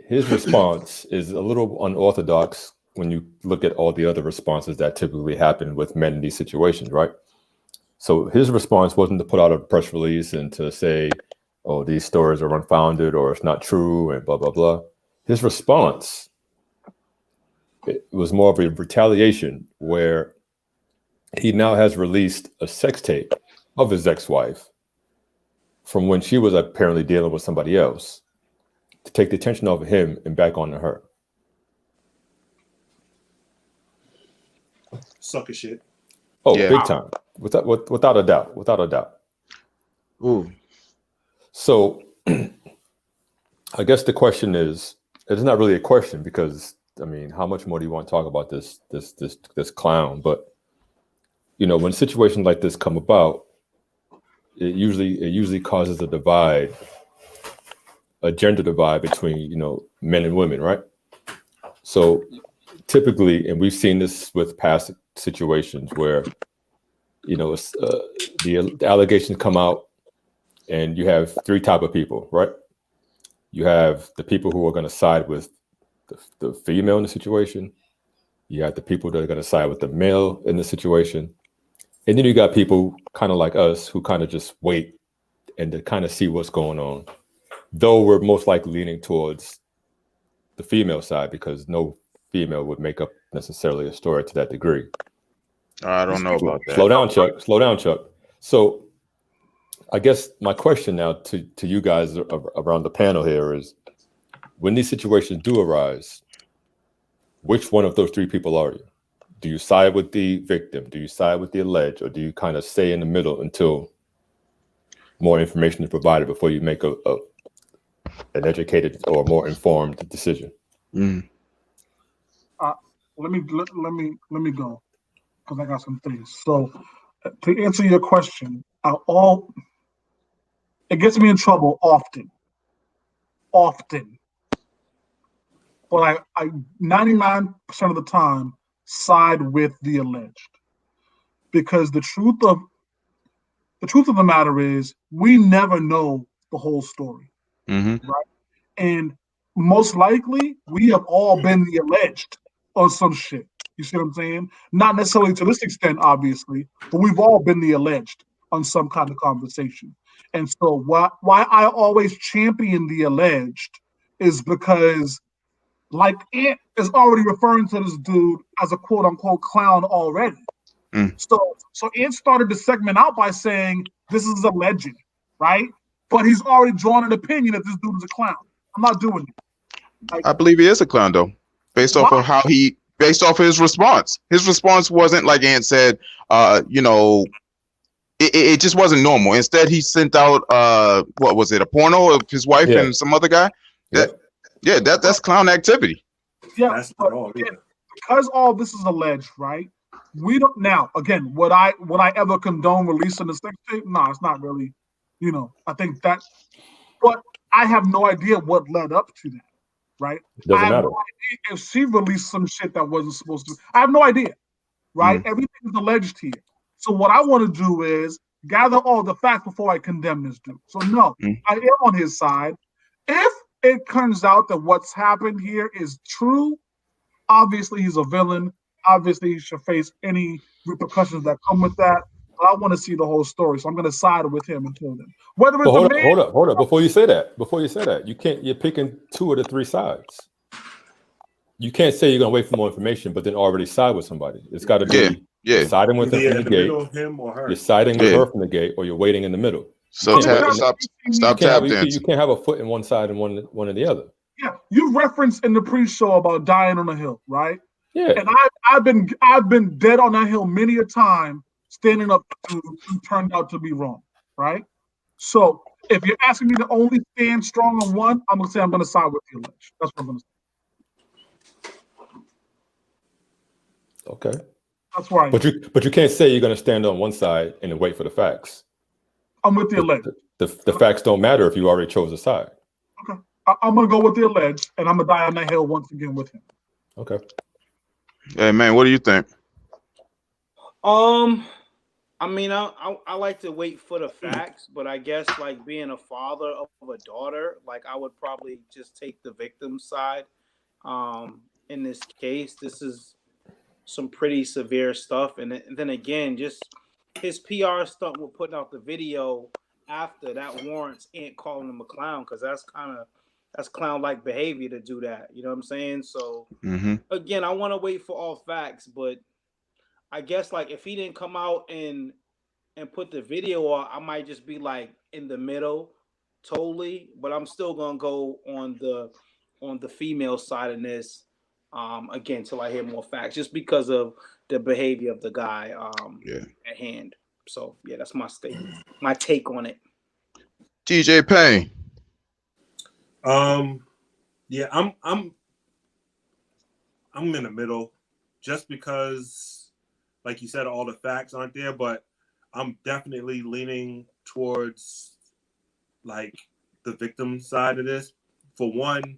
[SPEAKER 6] His response is a little unorthodox when you look at all the other responses that typically happen with men in these situations, right? So his response wasn't to put out a press release and to say, oh, these stories are unfounded or it's not true and blah, blah, blah. His response, it was more of a retaliation where he now has released a sex tape of his ex-wife from when she was apparently dealing with somebody else to take the attention off of him and back onto her.
[SPEAKER 7] Sucker shit.
[SPEAKER 6] Oh, yeah. Big time. Without a doubt. Without a doubt.
[SPEAKER 5] Ooh.
[SPEAKER 6] So I guess the question is, it's not really a question because, I mean, how much more do you want to talk about this clown? But, when situations like this come about, it usually causes a divide, a gender divide between, men and women, right? So typically, and we've seen this with past situations where, it's, the allegations come out, and you have three type of people, right? You have the people who are going to side with the female in the situation. You have the people that are going to side with the male in the situation. And then you got people kind of like us who kind of just wait and to kind of see what's going on. Though we're most likely leaning towards the female side because no female would make up necessarily a story to that degree.
[SPEAKER 5] I don't know about that.
[SPEAKER 6] Slow down, Chuck. Slow down, Chuck. So I guess my question now to you guys around the panel here is, when these situations do arise, which one of those three people are you? Do you side with the victim? Do you side with the alleged? Or do you kind of stay in the middle until more information is provided before you make an educated or more informed decision?
[SPEAKER 5] Mm.
[SPEAKER 4] Let me go, because I got some things. So to answer your question, it gets me in trouble often. But I 99% of the time side with the alleged, because the truth of the matter is we never know the whole story, right? And most likely we have all been the alleged on some shit. You see what I'm saying? Not necessarily to this extent, obviously, but we've all been the alleged on some kind of conversation. And so why I always champion the alleged is because, like, Ant is already referring to this dude as a quote unquote clown already. So Ant started the segment out by saying this is a legend, right? But he's already drawn an opinion that this dude is a clown. I'm not doing it.
[SPEAKER 5] I believe he is a clown, though, based off of based off his response. His response wasn't like Ant said, it just wasn't normal. Instead, he sent out what was it, a porno of his wife and some other guy? That's clown activity.
[SPEAKER 4] Yeah, that's but again, because all this is alleged, right? We don't now. Again, would I ever condone releasing the sex tape? No, it's not really. I think that, but I have no idea what led up to that, right?
[SPEAKER 6] Doesn't
[SPEAKER 4] I have
[SPEAKER 6] matter.
[SPEAKER 4] no idea if she released some shit that wasn't supposed to. I have no idea, right? Everything is alleged here. So what I want to do is gather all the facts before I condemn this dude. So no, I am on his side. If it turns out that what's happened here is true, obviously he's a villain. Obviously he should face any repercussions that come with that. But I want to see the whole story, so I'm going to side with him until then. Whether it's
[SPEAKER 6] hold up. Before you say that, you're picking two of the three sides. You can't say you're going to wait for more information, but then already side with somebody. It's got to be siding with them from the gate.
[SPEAKER 7] Him or her.
[SPEAKER 6] You're siding with her from the gate, or you're waiting in the middle.
[SPEAKER 5] So stop tap dancing.
[SPEAKER 6] You can't have a foot in one side and one in the other.
[SPEAKER 4] Yeah, you referenced in the pre-show about dying on a hill, right?
[SPEAKER 6] Yeah.
[SPEAKER 4] And I've been dead on that hill many a time, standing up to turned out to be wrong, right? So if you're asking me to only stand strong on one, I'm gonna say I'm gonna side with the alleged. That's what I'm gonna say.
[SPEAKER 6] Okay.
[SPEAKER 4] That's why.
[SPEAKER 6] But you can't say you're gonna stand on one side and then wait for the facts.
[SPEAKER 4] I'm with the alleged.
[SPEAKER 6] The facts don't matter if you already chose a side.
[SPEAKER 4] Okay. I'm gonna go with the alleged, and I'm gonna die on that hill once again with him.
[SPEAKER 6] Okay.
[SPEAKER 5] Hey man, what do you think?
[SPEAKER 8] I mean, I like to wait for the facts, but I guess like being a father of a daughter, like I would probably just take the victim's side. In this case, this is some pretty severe stuff, and then again, just his PR stunt with putting out the video after that warrants Ant calling him a clown, because that's clown-like behavior to do that. You know what I'm saying? So again, I want to wait for all facts, but I guess like if he didn't come out and put the video on, I might just be like in the middle totally, but I'm still gonna go on the female side of this again till I hear more facts, just because of the behavior of the guy at hand. So yeah, that's my take on it.
[SPEAKER 5] TJ Payne.
[SPEAKER 7] Yeah, I'm in the middle, just because, like you said, all the facts aren't there, but I'm definitely leaning towards like the victim side of this. For one,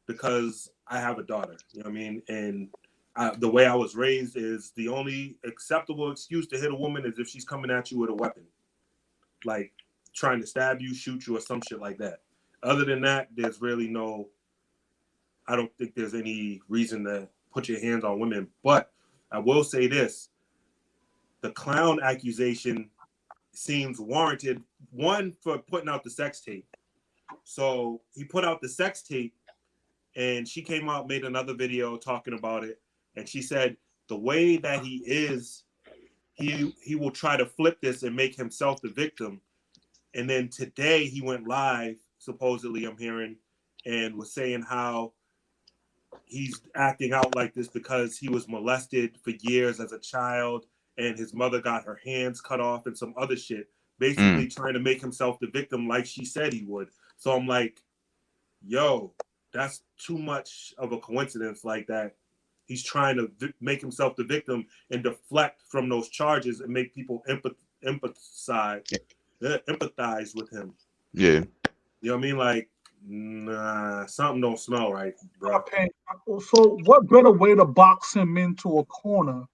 [SPEAKER 7] because I have a daughter, you know what I mean? And the way I was raised is the only acceptable excuse to hit a woman is if she's coming at you with a weapon, like trying to stab you, shoot you, or some shit like that. Other than that, there's really I don't think there's any reason to put your hands on women. But I will say this, the clown accusation seems warranted. One, for putting out the sex tape. So he put out the sex tape, and she came out, made another video talking about it. And she said the way that he is, he will try to flip this and make himself the victim. And then today he went live, supposedly I'm hearing, and was saying how he's acting out like this because he was molested for years as a child and his mother got her hands cut off and some other shit, basically trying to make himself the victim like she said he would. So I'm like, yo, that's too much of a coincidence like that. He's trying to make himself the victim and deflect from those charges and make people empathize with him.
[SPEAKER 5] Yeah.
[SPEAKER 7] You know what I mean? Like, nah, something don't smell right, bro.
[SPEAKER 4] Okay. So what better way to box him into a corner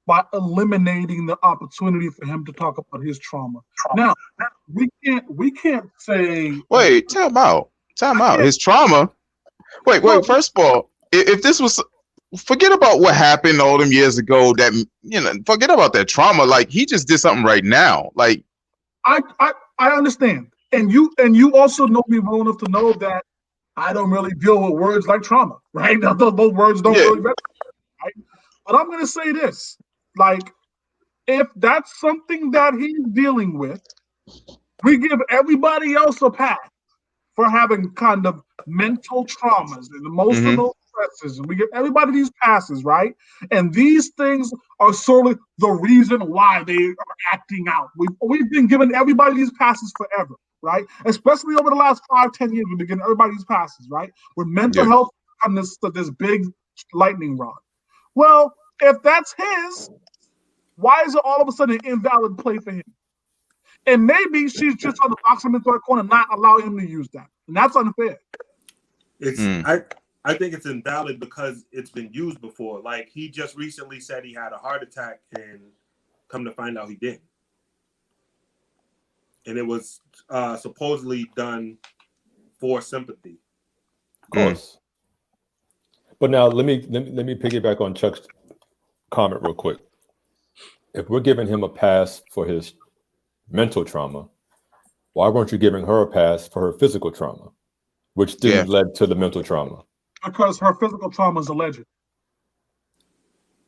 [SPEAKER 4] by eliminating the opportunity for him to talk about his trauma? Now, we can't say.
[SPEAKER 5] Wait, time out. His trauma. Wait. First of all, if this was, forget about what happened all them years ago. That, you know, forget about that trauma. Like, he just did something right now. Like,
[SPEAKER 4] I understand, and you also know me well enough to know that I don't really deal with words like trauma, right? Those words don't really resonate, right? But I'm gonna say this: like, if that's something that he's dealing with, we give everybody else a pass for having kind of mental traumas and emotional stresses. And we give everybody these passes, right? And these things are sort of the reason why they are acting out. We've been giving everybody these passes forever, right? Especially over the last 5-10 years, we've been giving everybody these passes, right? With mental health on this big lightning rod. Well, if that's his, why is it all of a sudden an invalid play for him? And maybe she's just trying to box him into a corner and not allow him to use that. And that's unfair.
[SPEAKER 7] I think it's invalid because it's been used before. Like, he just recently said he had a heart attack and come to find out he didn't. And it was supposedly done for sympathy.
[SPEAKER 6] Of course. But now let me piggyback on Chuck's comment real quick. If we're giving him a pass for his mental trauma, why weren't you giving her a pass for her physical trauma, which didn't lead to the mental trauma?
[SPEAKER 4] Because her physical trauma is alleged.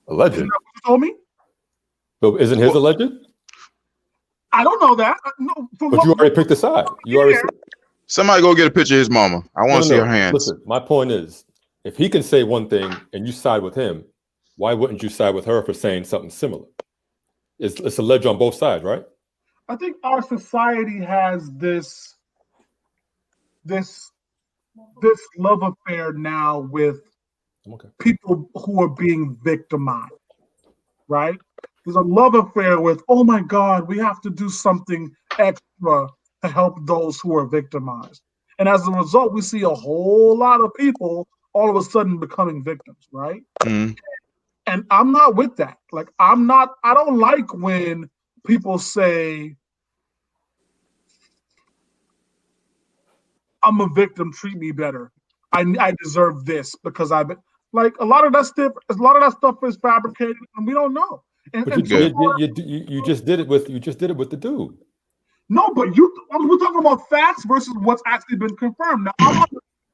[SPEAKER 6] Alleged?
[SPEAKER 4] Isn't that what you told me?
[SPEAKER 6] So isn't his alleged?
[SPEAKER 4] I don't know that. No,
[SPEAKER 6] but you already picked a side. You already.
[SPEAKER 5] Somebody go get a picture of his mama. I want to see her hands.
[SPEAKER 6] Listen, my point is, if he can say one thing and you side with him, why wouldn't you side with her for saying something similar? It's alleged on both sides, right?
[SPEAKER 4] I think our society has this love affair now with people who are being victimized, right? There's a love affair with, oh my God, we have to do something extra to help those who are victimized. And as a result, we see a whole lot of people all of a sudden becoming victims, right? And I'm not with that. Like, I don't like when people say, I'm a victim, treat me better. I deserve this because I've been like a lot of that stuff is fabricated and we don't know.
[SPEAKER 6] But you just did it with the dude.
[SPEAKER 4] No, but we're talking about facts versus what's actually been confirmed. Now,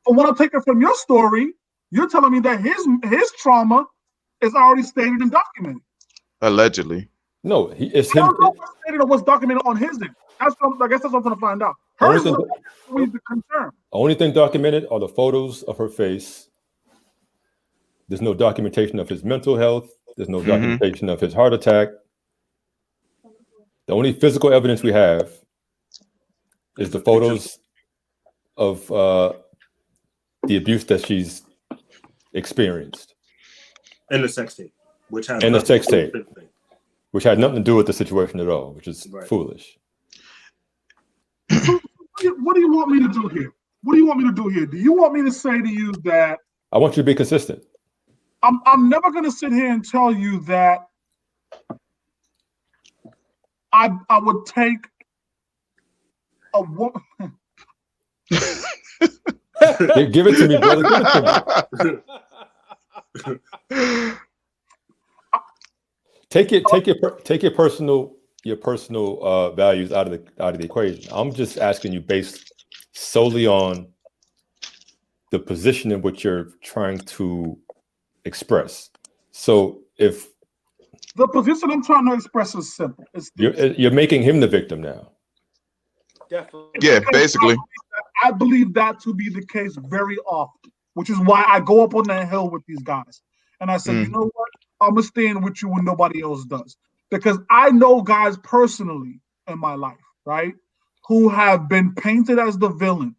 [SPEAKER 4] from what I'm taking from your story, you're telling me that his trauma is already stated and documented.
[SPEAKER 5] Allegedly.
[SPEAKER 6] No, it's
[SPEAKER 4] him.
[SPEAKER 6] I don't know
[SPEAKER 4] what's stated or what's documented on his end. I guess that's what I'm trying to find out. Hers is the concern.
[SPEAKER 6] Only thing documented are the photos of her face. There's no documentation of his mental health. There's no documentation of his heart attack. The only physical evidence we have is the photos of the abuse that she's experienced.
[SPEAKER 7] And the sex tape, which had
[SPEAKER 6] nothing to do with the situation at all, which is foolish.
[SPEAKER 4] What do you want me to do here? Do you want me to say to you that
[SPEAKER 6] I want you to be consistent?
[SPEAKER 4] I'm never gonna sit here and tell you that I would take a woman.
[SPEAKER 6] Give it to me, brother. Give it to me. Take your personal values out of the equation. I'm just asking you based solely on the position in which you're trying to express. So if
[SPEAKER 4] the position I'm trying to express is simple,
[SPEAKER 6] you're making him the victim now.
[SPEAKER 8] Definitely.
[SPEAKER 5] Yeah, basically.
[SPEAKER 4] I believe that to be the case very often, which is why I go up on that hill with these guys. And I say, you know what? I'm going to stand with you when nobody else does. Because I know guys personally in my life, right, who have been painted as the villain.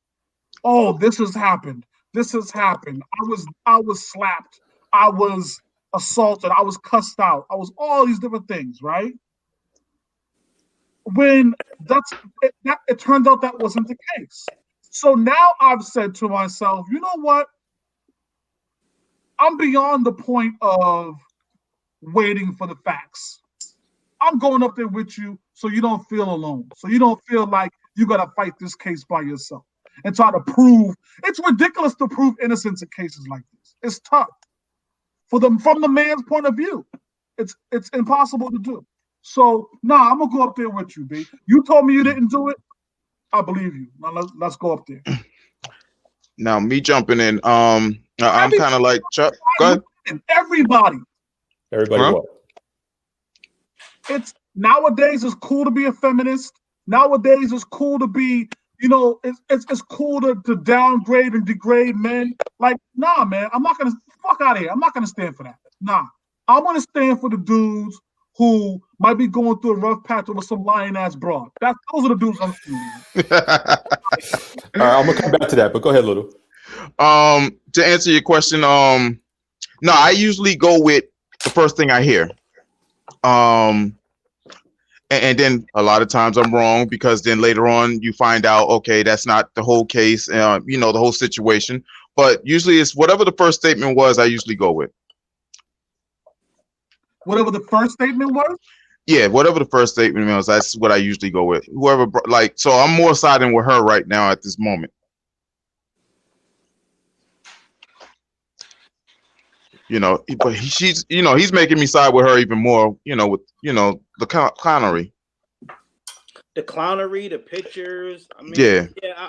[SPEAKER 4] Oh, this has happened. This has happened. I was slapped. I was assaulted. I was cussed out. I was all these different things, right? When it turned out that wasn't the case. So now I've said to myself, you know what? I'm beyond the point of waiting for the facts. I'm going up there with you so you don't feel alone. So you don't feel like you got to fight this case by yourself and try to prove. It's ridiculous to prove innocence in cases like this. It's tough. From the man's point of view, it's impossible to do. So, I'm going to go up there with you, B. You told me you didn't do it. I believe you. Now, let's go up there.
[SPEAKER 5] Now, me jumping in, I'm kind of like Chuck. Go ahead.
[SPEAKER 4] Everybody
[SPEAKER 6] What?
[SPEAKER 4] It's nowadays it's cool to be a feminist. Nowadays it's cool to be, it's cool to downgrade and degrade men. Like, nah, man, I'm not gonna fuck out of here. I'm not gonna stand for that. Nah, I'm gonna stand for the dudes who might be going through a rough patch with some lying ass broad. Those are the dudes I'm seeing.
[SPEAKER 6] All right, I'm gonna come back to that, but go ahead, Little.
[SPEAKER 5] To answer your question, no, I usually go with the first thing I hear. And then a lot of times I'm wrong because then later on you find out, okay, that's not the whole case, the whole situation. But usually it's whatever the first statement was, I usually go with.
[SPEAKER 4] Whatever the first statement was?
[SPEAKER 5] Yeah, whatever the first statement was, that's what I usually go with. Whoever, so I'm more siding with her right now at this moment. But she's, he's making me side with her even more, with, the clownery.
[SPEAKER 8] The clownery, the pictures. I mean,
[SPEAKER 5] yeah,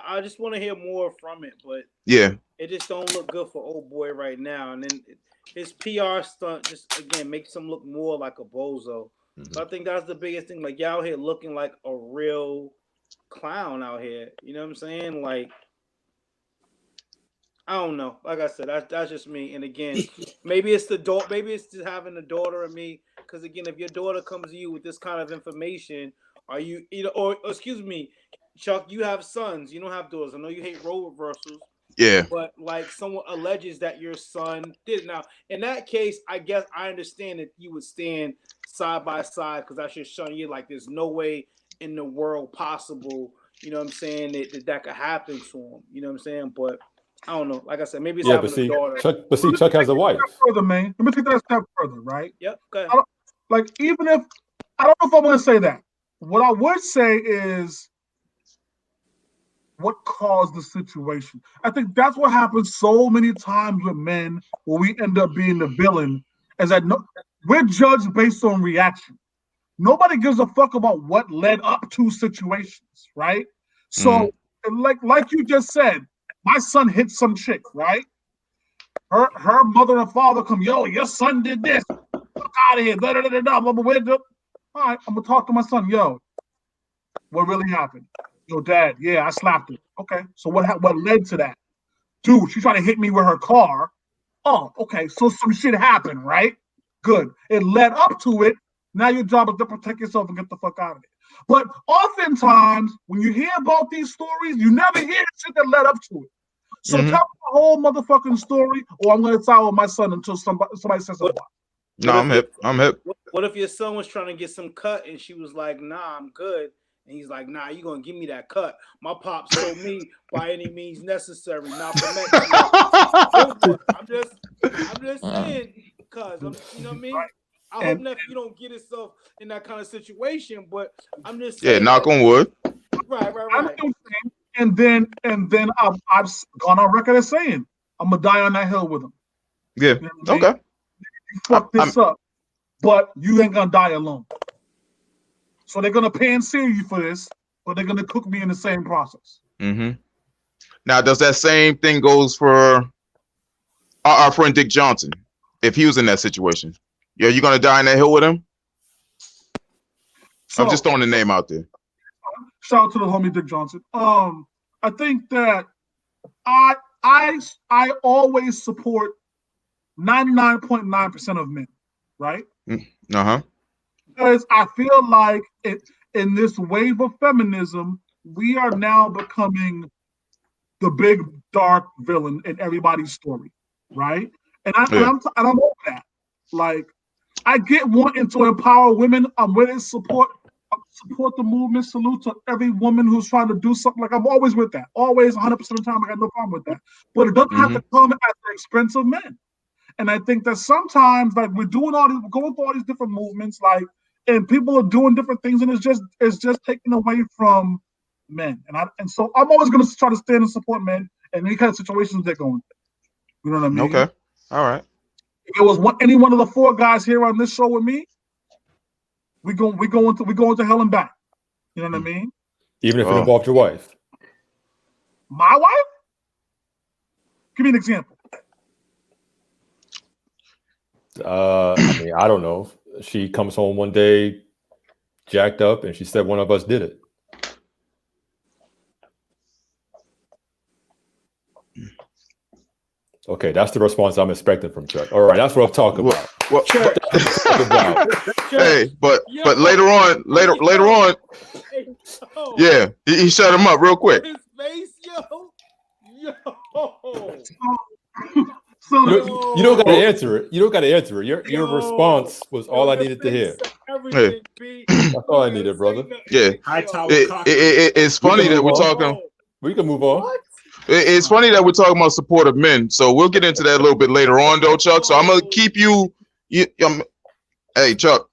[SPEAKER 8] I just want to hear more from it, but
[SPEAKER 5] yeah,
[SPEAKER 8] it just don't look good for old boy right now. And then his PR stunt just again makes him look more like a bozo. So I think that's the biggest thing. Like, y'all here looking like a real clown out here. You know what I'm saying? Like, I don't know. Like I said, that's just me. And again, maybe it's the daughter. Maybe it's just having a daughter and me. Because again, if your daughter comes to you with this kind of information, are you, or excuse me, Chuck, you have sons. You don't have daughters. I know you hate role reversals.
[SPEAKER 5] Yeah.
[SPEAKER 8] But like someone alleges that your son did. Now, in that case, I guess I understand that you would stand side by side because that's your son. You're like, there's no way in the world possible, you know what I'm saying, that could happen to him. You know what I'm saying? But I don't know. Like I said, maybe it's having a daughter.
[SPEAKER 6] Chuck has a wife.
[SPEAKER 4] Further, man. Let me take that a step further, right?
[SPEAKER 8] Yep. Go ahead.
[SPEAKER 4] Even if I don't know if I'm going to say that. What I would say is what caused the situation. I think that's what happens so many times with men where we end up being the villain, is that we're judged based on reaction. Nobody gives a fuck about what led up to situations, right? So, like you just said, my son hit some chick, right? Her mother and father come, yo, your son did this. Fuck out of here. Da, da, da, da, da. All right, I'm gonna talk to my son. Yo, what really happened? Yo, dad, yeah, I slapped her. Okay, so what led to that? Dude, she tried to hit me with her car. Oh, okay, so some shit happened, right? Good. It led up to it. Now your job is to protect yourself and get the fuck out of it. But oftentimes, when you hear about these stories, you never hear the shit that led up to it. So tell me the whole motherfucking story, or I'm going to side with my son until somebody says something.
[SPEAKER 5] No, I'm hip.
[SPEAKER 8] What if your son was trying to get some cut and she was like, nah, I'm good. And he's like, nah, you're going to give me that cut. My pops told me by any means necessary, not for next year. I'm just saying. You know what I mean? I hope that you don't get yourself in that kind of situation, but I'm just saying.
[SPEAKER 5] Yeah, knock on wood.
[SPEAKER 8] Right.
[SPEAKER 4] And then I've gone on record as saying I'm gonna die on that hill with him.
[SPEAKER 5] Yeah.
[SPEAKER 4] You know what I mean?
[SPEAKER 5] Okay.
[SPEAKER 4] You fuck this up, but you ain't gonna die alone. So they're gonna pan-sear you for this, but they're gonna cook me in the same process.
[SPEAKER 5] Mm-hmm. Now, does that same thing goes for our friend Dick Johnson? If he was in that situation, yeah, you gonna die on that hill with him? So, I'm just throwing the name out there.
[SPEAKER 4] Shout out to the homie Dick Johnson. I think that I always support 99.9% of men, right?
[SPEAKER 5] Uh-huh.
[SPEAKER 4] Because I feel like in this wave of feminism, we are now becoming the big dark villain in everybody's story, right? And I'm over that. Like, I get wanting to empower women. I'm with it. Support the movement. Salute to every woman who's trying to do something. Like, I'm always with that. Always, 100% of the time, I got no problem with that. But it doesn't have to come at the expense of men. And I think that sometimes, like, we're going through all these different movements, like, and people are doing different things, and it's just taken away from men. And so I'm always going to try to stand and support men in any kind of situations they're going through. You know what I mean?
[SPEAKER 5] Okay. All right.
[SPEAKER 4] If it was any one of the four guys here on this show with me, we go into hell and back. You know what I mean?
[SPEAKER 6] Even if it involved your wife.
[SPEAKER 4] My wife? Give me an example.
[SPEAKER 6] I mean, I don't know. She comes home one day jacked up and she said one of us did it. Okay, that's the response I'm expecting from Chuck. All right, that's what I'm talking about.
[SPEAKER 5] Well, hey, but later on, yeah, he shut him up real quick.
[SPEAKER 8] His face, yo.
[SPEAKER 4] So
[SPEAKER 6] you don't got to answer it. You don't got to answer it. Your response was all I needed to hear.
[SPEAKER 5] Hey.
[SPEAKER 6] That's all I needed, brother.
[SPEAKER 5] Yeah, it's funny that we're talking.
[SPEAKER 6] We can move on.
[SPEAKER 5] It's funny that we're talking about supportive men. So we'll get into that a little bit later on, though, Chuck. So I'm gonna keep you. Hey, Chuck,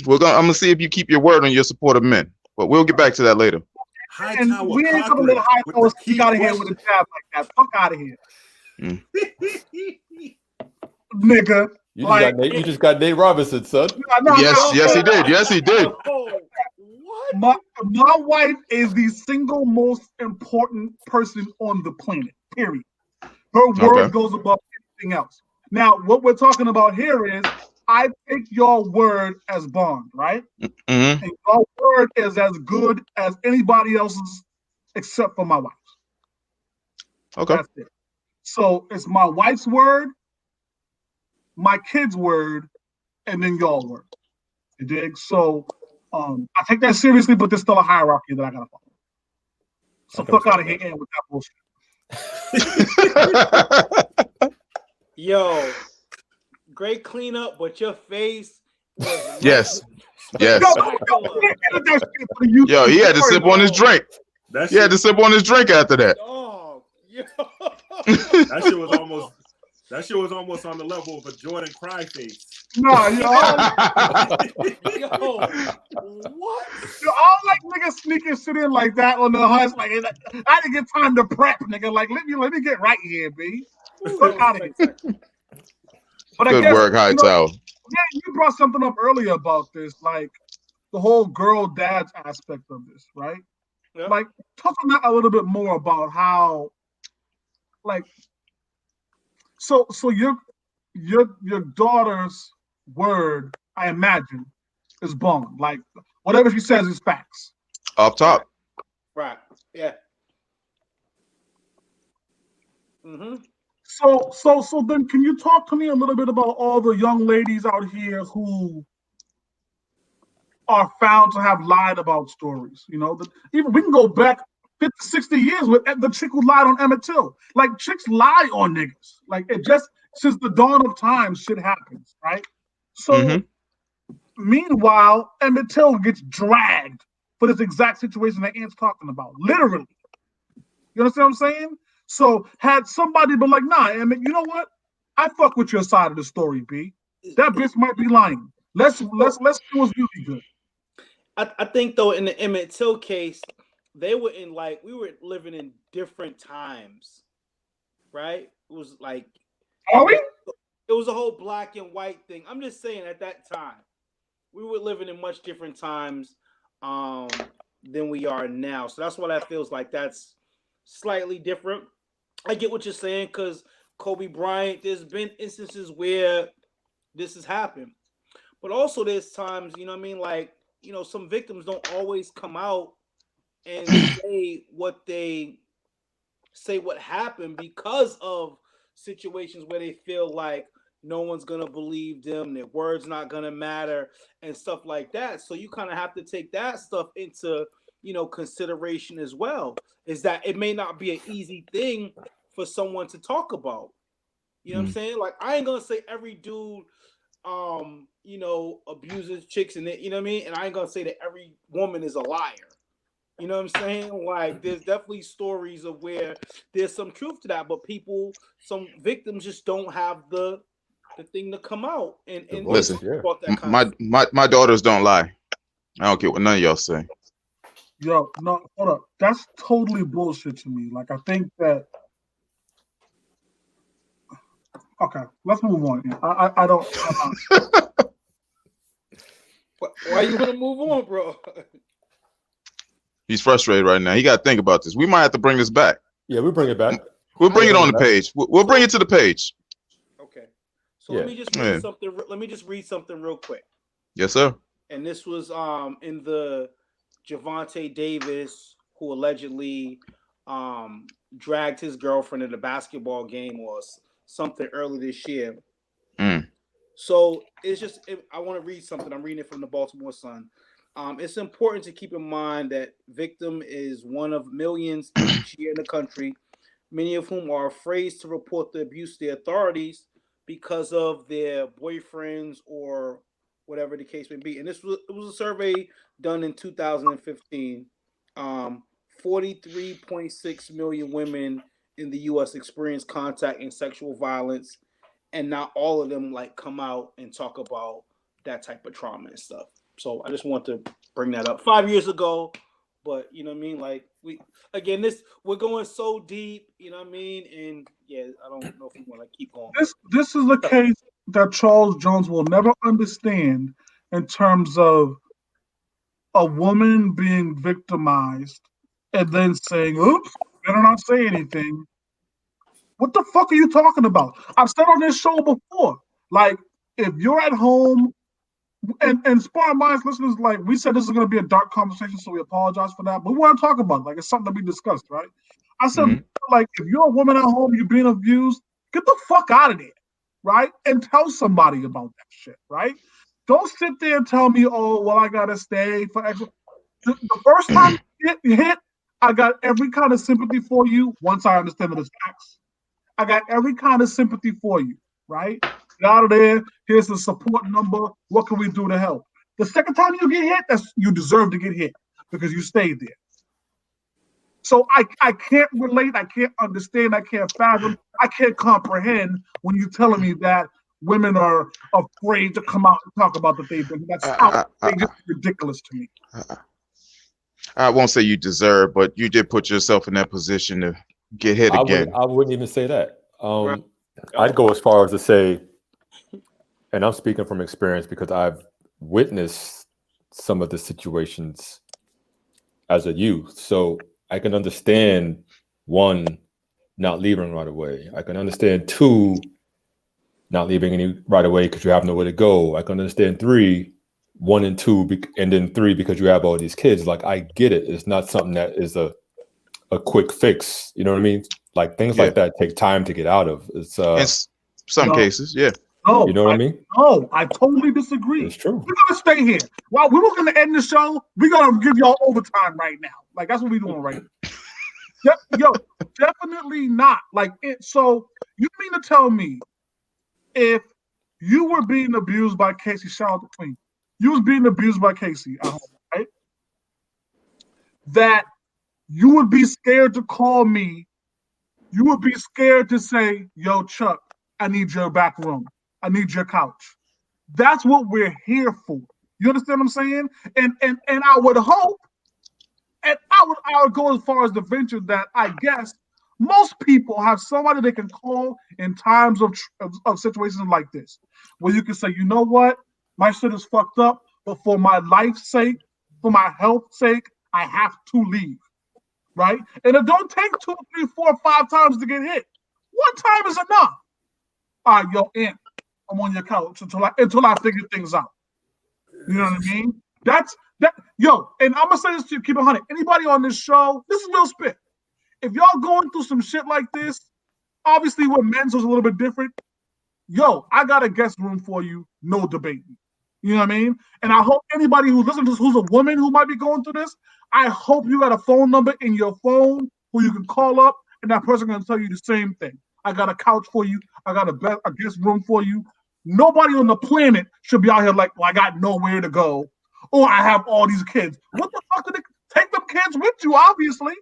[SPEAKER 5] I'm gonna see if you keep your word on your supportive men. But we'll get back to that later.
[SPEAKER 4] And we ain't gonna let high tower speak out of here with a jab like that. Fuck out of here. Nigga.
[SPEAKER 6] You just got Nate Robinson, son.
[SPEAKER 5] Yes, he did. Yes, he did.
[SPEAKER 4] My wife is the single most important person on the planet, period. Her word goes above anything else. Now, what we're talking about here is I take your word as bond, right? And your word is as good as anybody else's except for my wife's.
[SPEAKER 5] Okay.
[SPEAKER 4] That's it. So it's my wife's word, my kid's word, and then your word. You dig? So I take that seriously, but there's still a hierarchy that I gotta follow. So fuck out of here with that bullshit.
[SPEAKER 8] Yo, great cleanup, but your face.
[SPEAKER 5] Yes.
[SPEAKER 4] Yo,
[SPEAKER 5] he had to sip on his drink. He had to sip on his drink after that.
[SPEAKER 8] Oh, yo.
[SPEAKER 7] That shit was almost on the level of a Jordan cry face.
[SPEAKER 4] Nah, yo.
[SPEAKER 8] Yo, what?
[SPEAKER 4] Yo, I don't like niggas sneaking shit in like that on the hush. Like, I didn't get time to prep, nigga. Like, let me get right here, B. Fuck out of here. But
[SPEAKER 5] Good work, Hightower.
[SPEAKER 4] Yeah, you brought something up earlier about this, like the whole girl dads aspect of this, right?
[SPEAKER 8] Yep.
[SPEAKER 4] Like, talk on that a little bit more about how, like, so your daughter's word, I imagine, is bond. Like, whatever she says is facts.
[SPEAKER 5] Up top.
[SPEAKER 8] Right. Yeah.
[SPEAKER 4] So then can you talk to me a little bit about all the young ladies out here who are found to have lied about stories? You know, even we can go back 50, 60 years with the chick who lied on Emmett Till. Like, chicks lie on niggas. Like, it just, since the dawn of time, shit happens, right? So meanwhile, Emmett Till gets dragged for this exact situation that Ant's talking about. Literally. You understand what I'm saying? So had somebody been like, nah, Emmett, you know what? I fuck with your side of the story, B. that bitch might be lying. Let's see what's really good.
[SPEAKER 8] I think though in the Emmett Till case, they were in we were living in different times, right? It was like
[SPEAKER 4] Are we?
[SPEAKER 8] it was a whole black and white thing. I'm just saying at that time, we were living in much different times than we are now. So that's why that feels like that's slightly different. I get what you're saying because Kobe Bryant, there's been instances where this has happened. But also there's times, you know what I mean? Like, you know, some victims don't always come out and say what happened because of situations where they feel like no one's gonna believe them, their words not gonna matter, and stuff like that. So you kind of have to take that stuff into, you know, consideration as well. Is that it may not be an easy thing for someone to talk about. You know what I'm saying? Like I ain't gonna say every dude you know, abuses chicks and you know what I mean? And I ain't gonna say that every woman is a liar. You know what I'm saying? Like there's definitely stories of where there's some truth to that, but some victims just don't have the thing to come out and
[SPEAKER 5] Listen,
[SPEAKER 8] about that kind
[SPEAKER 5] my daughters don't lie. I don't care what none of y'all say.
[SPEAKER 4] Yo, no, hold up. That's totally bullshit to me. Like I think that. Okay, let's move on. I don't.
[SPEAKER 8] Why you want to move on, bro?
[SPEAKER 5] He's frustrated right now. He got to think about this. We might have to bring this back.
[SPEAKER 6] Yeah, we'll bring it back.
[SPEAKER 5] We'll bring it on the page. We'll bring it to the page.
[SPEAKER 8] Okay. So let me just read something. Let me just read something real quick.
[SPEAKER 5] Yes, sir.
[SPEAKER 8] And this was in the Javante Davis, who allegedly dragged his girlfriend at a basketball game or something early this year. So it's just I want to read something. I'm reading it from the Baltimore Sun. It's important to keep in mind that victim is one of millions each year in the country, many of whom are afraid to report the abuse to the authorities because of their boyfriends or whatever the case may be. And it was a survey done in 2015. 43.6 million women in the U.S. experience contact and sexual violence, and not all of them come out and talk about that type of trauma and stuff. So I just want to bring that up. 5 years ago, but you know what I mean? Like we're going so deep, you know what I mean? And yeah, I don't know if we want to keep going.
[SPEAKER 4] This is a case that Charles Jones will never understand in terms of a woman being victimized and then saying, oops, better not say anything. What the fuck are you talking about? I've said on this show before, like, if you're at home, and Sparring Minds listeners, like, we said this is going to be a dark conversation, so we apologize for that, but we want to talk about it. Like, it's something to be discussed, right? I said, like, if you're a woman at home, you're being abused, get the fuck out of there, right? And tell somebody about that shit, right? Don't sit there and tell me, oh, well, I got to stay for extra. The first time you hit, I got every kind of sympathy for you once I understand that it's facts. I got every kind of sympathy for you, right? Get out of there. Here's the support number. What can we do to help? The second time you get hit, you deserve to get hit because you stayed there. So I can't relate. I can't understand. I can't fathom. I can't comprehend when you're telling me that women are afraid to come out and talk about that they've been. That's ridiculous to me.
[SPEAKER 5] I won't say you deserve, but you did put yourself in that position to get hit again.
[SPEAKER 6] I wouldn't even say that. I'd go as far as to say, and I'm speaking from experience because I've witnessed some of the situations as a youth. So I can understand, one, not leaving right away. I can understand, two, not leaving any right away because you have nowhere to go. I can understand, three, 1 and 2, and then 3 because you have all these kids. Like, I get it. It's not something that is a quick fix. You know what I mean? Like, things like that take time to get out of. It's
[SPEAKER 5] in some cases, yeah.
[SPEAKER 4] No,
[SPEAKER 6] you know what I mean?
[SPEAKER 4] No, I totally disagree.
[SPEAKER 6] It's true.
[SPEAKER 4] We're gonna stay here. While we were gonna end the show, we're gonna give y'all overtime right now. Like, that's what we're doing right now. Yo, definitely not. Like, so you mean to tell me if you were being abused by Casey, shout out to Queen, you was being abused by Casey at home, right? That you would be scared to call me. You would be scared to say, yo, Chuck, I need your back room. I need your couch. That's what we're here for. You understand what I'm saying? And I would hope, and I would go as far as the venture that I guess most people have somebody they can call in times of situations like this, where you can say, you know what, my shit is fucked up, but for my life's sake, for my health's sake, I have to leave, right? And it don't take 2, 3, 4, 5 times to get hit. One time is enough. All right, yo, Aunt, I'm on your couch until I figure things out. You know what I mean? That's that. Yo, and I'm gonna say this to you, keep it 100. Anybody on this show, this is real spit. If y'all going through some shit like this, obviously where men's was a little bit different. Yo, I got a guest room for you, no debating. You know what I mean? And I hope anybody who listens to this, who's a woman who might be going through this, I hope you got a phone number in your phone who you can call up, and that person gonna tell you the same thing. I got a couch for you. I got a guest room for you. Nobody on the planet should be out here like, well, I got nowhere to go, or I have all these kids. What the fuck did they take them kids with you? Obviously,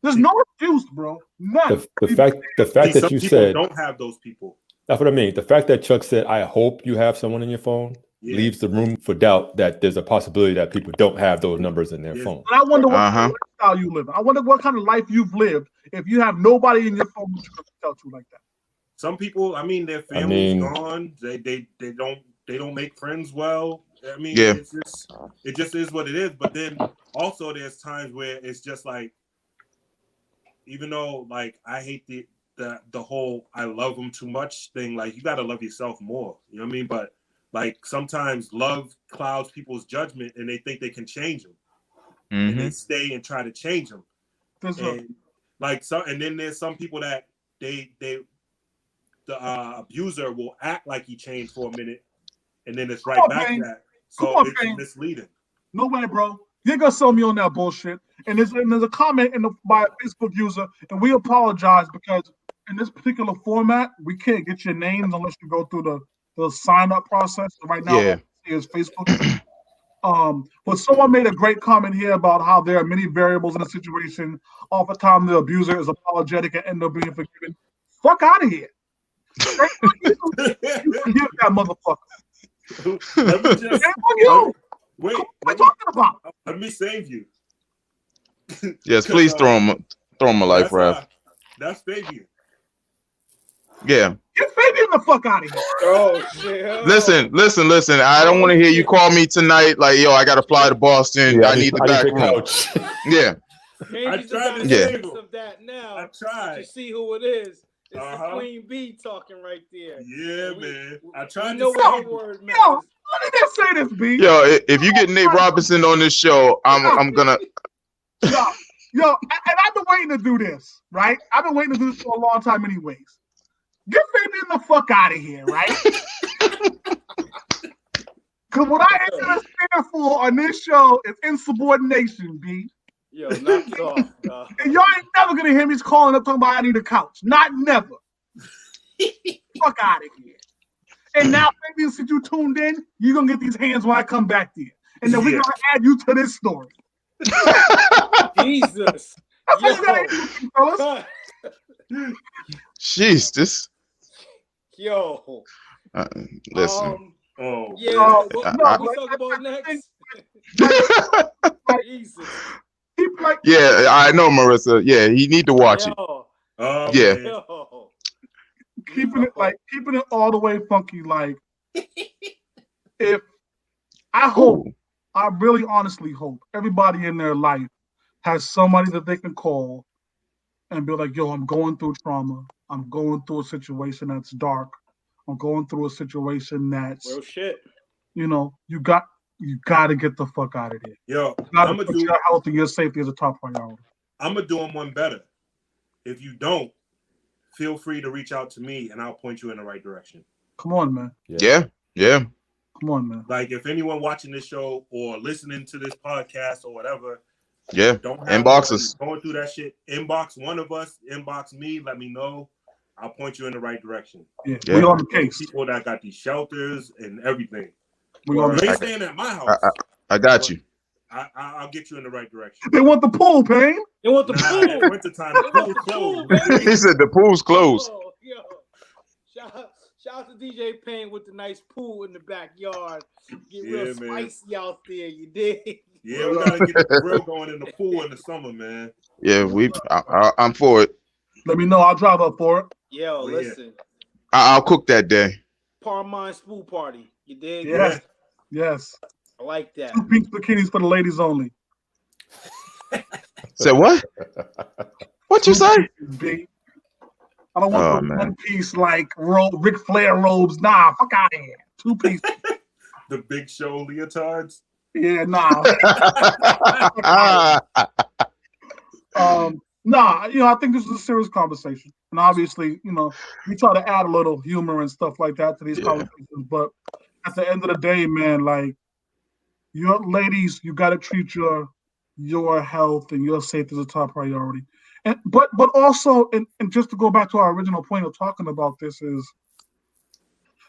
[SPEAKER 4] there's no excuse, bro. None.
[SPEAKER 6] The fact that you said
[SPEAKER 7] don't have those people.
[SPEAKER 6] That's what I mean. The fact that Chuck said, "I hope you have someone in your phone," leaves the room for doubt that there's a possibility that people don't have those numbers in their phone.
[SPEAKER 4] And I wonder what kind of lifestyle you live. I wonder what kind of life you've lived if you have nobody in your phone that you can tell to like that.
[SPEAKER 7] Some people, I mean, their family's gone. They don't make friends well. I mean, it just is what it is. But then also there's times where it's just like, even though like I hate the whole I love them too much thing, like you gotta love yourself more. You know what I mean? But like sometimes love clouds people's judgment and they think they can change them. And they stay and try to change them. And like and then there's some people that the abuser will act like he changed for a minute, and then it's right back to that. So it's misleading.
[SPEAKER 4] No way, bro. You're gonna sell me on that bullshit. And there's a comment by a Facebook user, and we apologize because in this particular format, we can't get your names unless you go through the sign up process. Right now, is Facebook. But someone made a great comment here about how there are many variables in a situation. Oftentimes, the abuser is apologetic and end up being forgiven. Fuck out of here. You forgive that motherfucker.
[SPEAKER 7] Let me just, wait,
[SPEAKER 4] what are you talking about?
[SPEAKER 7] Let me save you.
[SPEAKER 5] Yes, please throw him a life raft.
[SPEAKER 7] That's Fabian.
[SPEAKER 5] Yeah.
[SPEAKER 4] Get Fabian the fuck out of here.
[SPEAKER 8] Oh shit.
[SPEAKER 5] Listen. I don't want to hear you call me tonight. Like, yo, I gotta fly to Boston. I need the back room. Yeah.
[SPEAKER 7] I tried to save him.
[SPEAKER 8] Of that now.
[SPEAKER 7] I tried.
[SPEAKER 8] You see who it is. It's the Queen Bee talking right there.
[SPEAKER 7] Yeah, man. I tried
[SPEAKER 8] to say word, man.
[SPEAKER 4] Yo, what did they say this, B?
[SPEAKER 5] Yo, if you get Nate Robinson on this show, I'm gonna.
[SPEAKER 4] Yo, and I've been waiting to do this, right? I've been waiting to do this for a long time, anyways. Get Fabian the fuck out of here, right? Because what I ain't gonna stand for on this show is insubordination, B.
[SPEAKER 8] Yo, knock it off.
[SPEAKER 4] And y'all ain't never gonna hear me calling up talking about I need a couch. Not never. Fuck out of here. And now, Fabian, since you tuned in, you're gonna get these hands when I come back there. And then we're gonna add you to this story.
[SPEAKER 8] Jesus.
[SPEAKER 4] That's what you gotta do, fellas.
[SPEAKER 5] Jeez, this.
[SPEAKER 8] Yo.
[SPEAKER 5] Listen.
[SPEAKER 8] Yeah. What we talk about next? Jesus.
[SPEAKER 5] Yeah, I know, Marissa. Yeah, he need to watch it. Yeah.
[SPEAKER 8] Yo.
[SPEAKER 4] Keeping it all the way funky. Like, if I really honestly hope everybody in their life has somebody that they can call and be like, yo, I'm going through trauma. I'm going through a situation that's dark. I'm going through a situation that's
[SPEAKER 8] real shit.
[SPEAKER 4] You know, you got to get the fuck out of there.
[SPEAKER 7] Yo,
[SPEAKER 4] I'm gonna do your health and your safety as a top priority.
[SPEAKER 7] I'm gonna do them one better. If you don't, feel free to reach out to me and I'll point you in the right direction.
[SPEAKER 4] Come on, man.
[SPEAKER 5] Yeah.
[SPEAKER 4] Come on, man.
[SPEAKER 7] Like if anyone watching this show or listening to this podcast or whatever,
[SPEAKER 5] don't inbox us.
[SPEAKER 7] Going through that shit, inbox one of us, inbox me, let me know. I'll point you in the right direction.
[SPEAKER 4] Yeah. We on the case.
[SPEAKER 7] People that got these shelters and everything.
[SPEAKER 4] You
[SPEAKER 7] ain't staying at my house.
[SPEAKER 5] I got you.
[SPEAKER 7] I'll get you in the right direction.
[SPEAKER 4] They want the pool, Payne.
[SPEAKER 8] They want the pool.
[SPEAKER 7] Wintertime, the pool's closed.
[SPEAKER 5] He said the pool's closed.
[SPEAKER 8] Yo. Shout out to DJ Payne with the nice pool in the backyard. Get
[SPEAKER 7] Yeah,
[SPEAKER 8] real
[SPEAKER 7] man.
[SPEAKER 8] spicy out there, you dig?
[SPEAKER 7] Yeah, we gotta get the grill going in the pool in the summer, man.
[SPEAKER 5] Yeah, I'm for it.
[SPEAKER 4] Let me know. I'll drive up for it.
[SPEAKER 8] Yo,
[SPEAKER 7] Oh, yeah.
[SPEAKER 8] listen.
[SPEAKER 5] I'll cook that day.
[SPEAKER 8] Parmine's pool party. You dig?
[SPEAKER 4] Yes. Yes.
[SPEAKER 8] I like that.
[SPEAKER 4] 2 pink bikinis for the ladies only.
[SPEAKER 5] Say what? What you say?
[SPEAKER 4] B. I don't want the one piece like Ric Flair robes. Nah, fuck out of here. 2 piece.
[SPEAKER 7] The Big Show leotards.
[SPEAKER 4] Yeah, nah. Nah, I think this is a serious conversation. And obviously, we try to add a little humor and stuff like that to these conversations. But at the end of the day, man, like, your ladies, you got to treat your health and your safety as a top priority. And but also, and just to go back to our original point of talking about this is,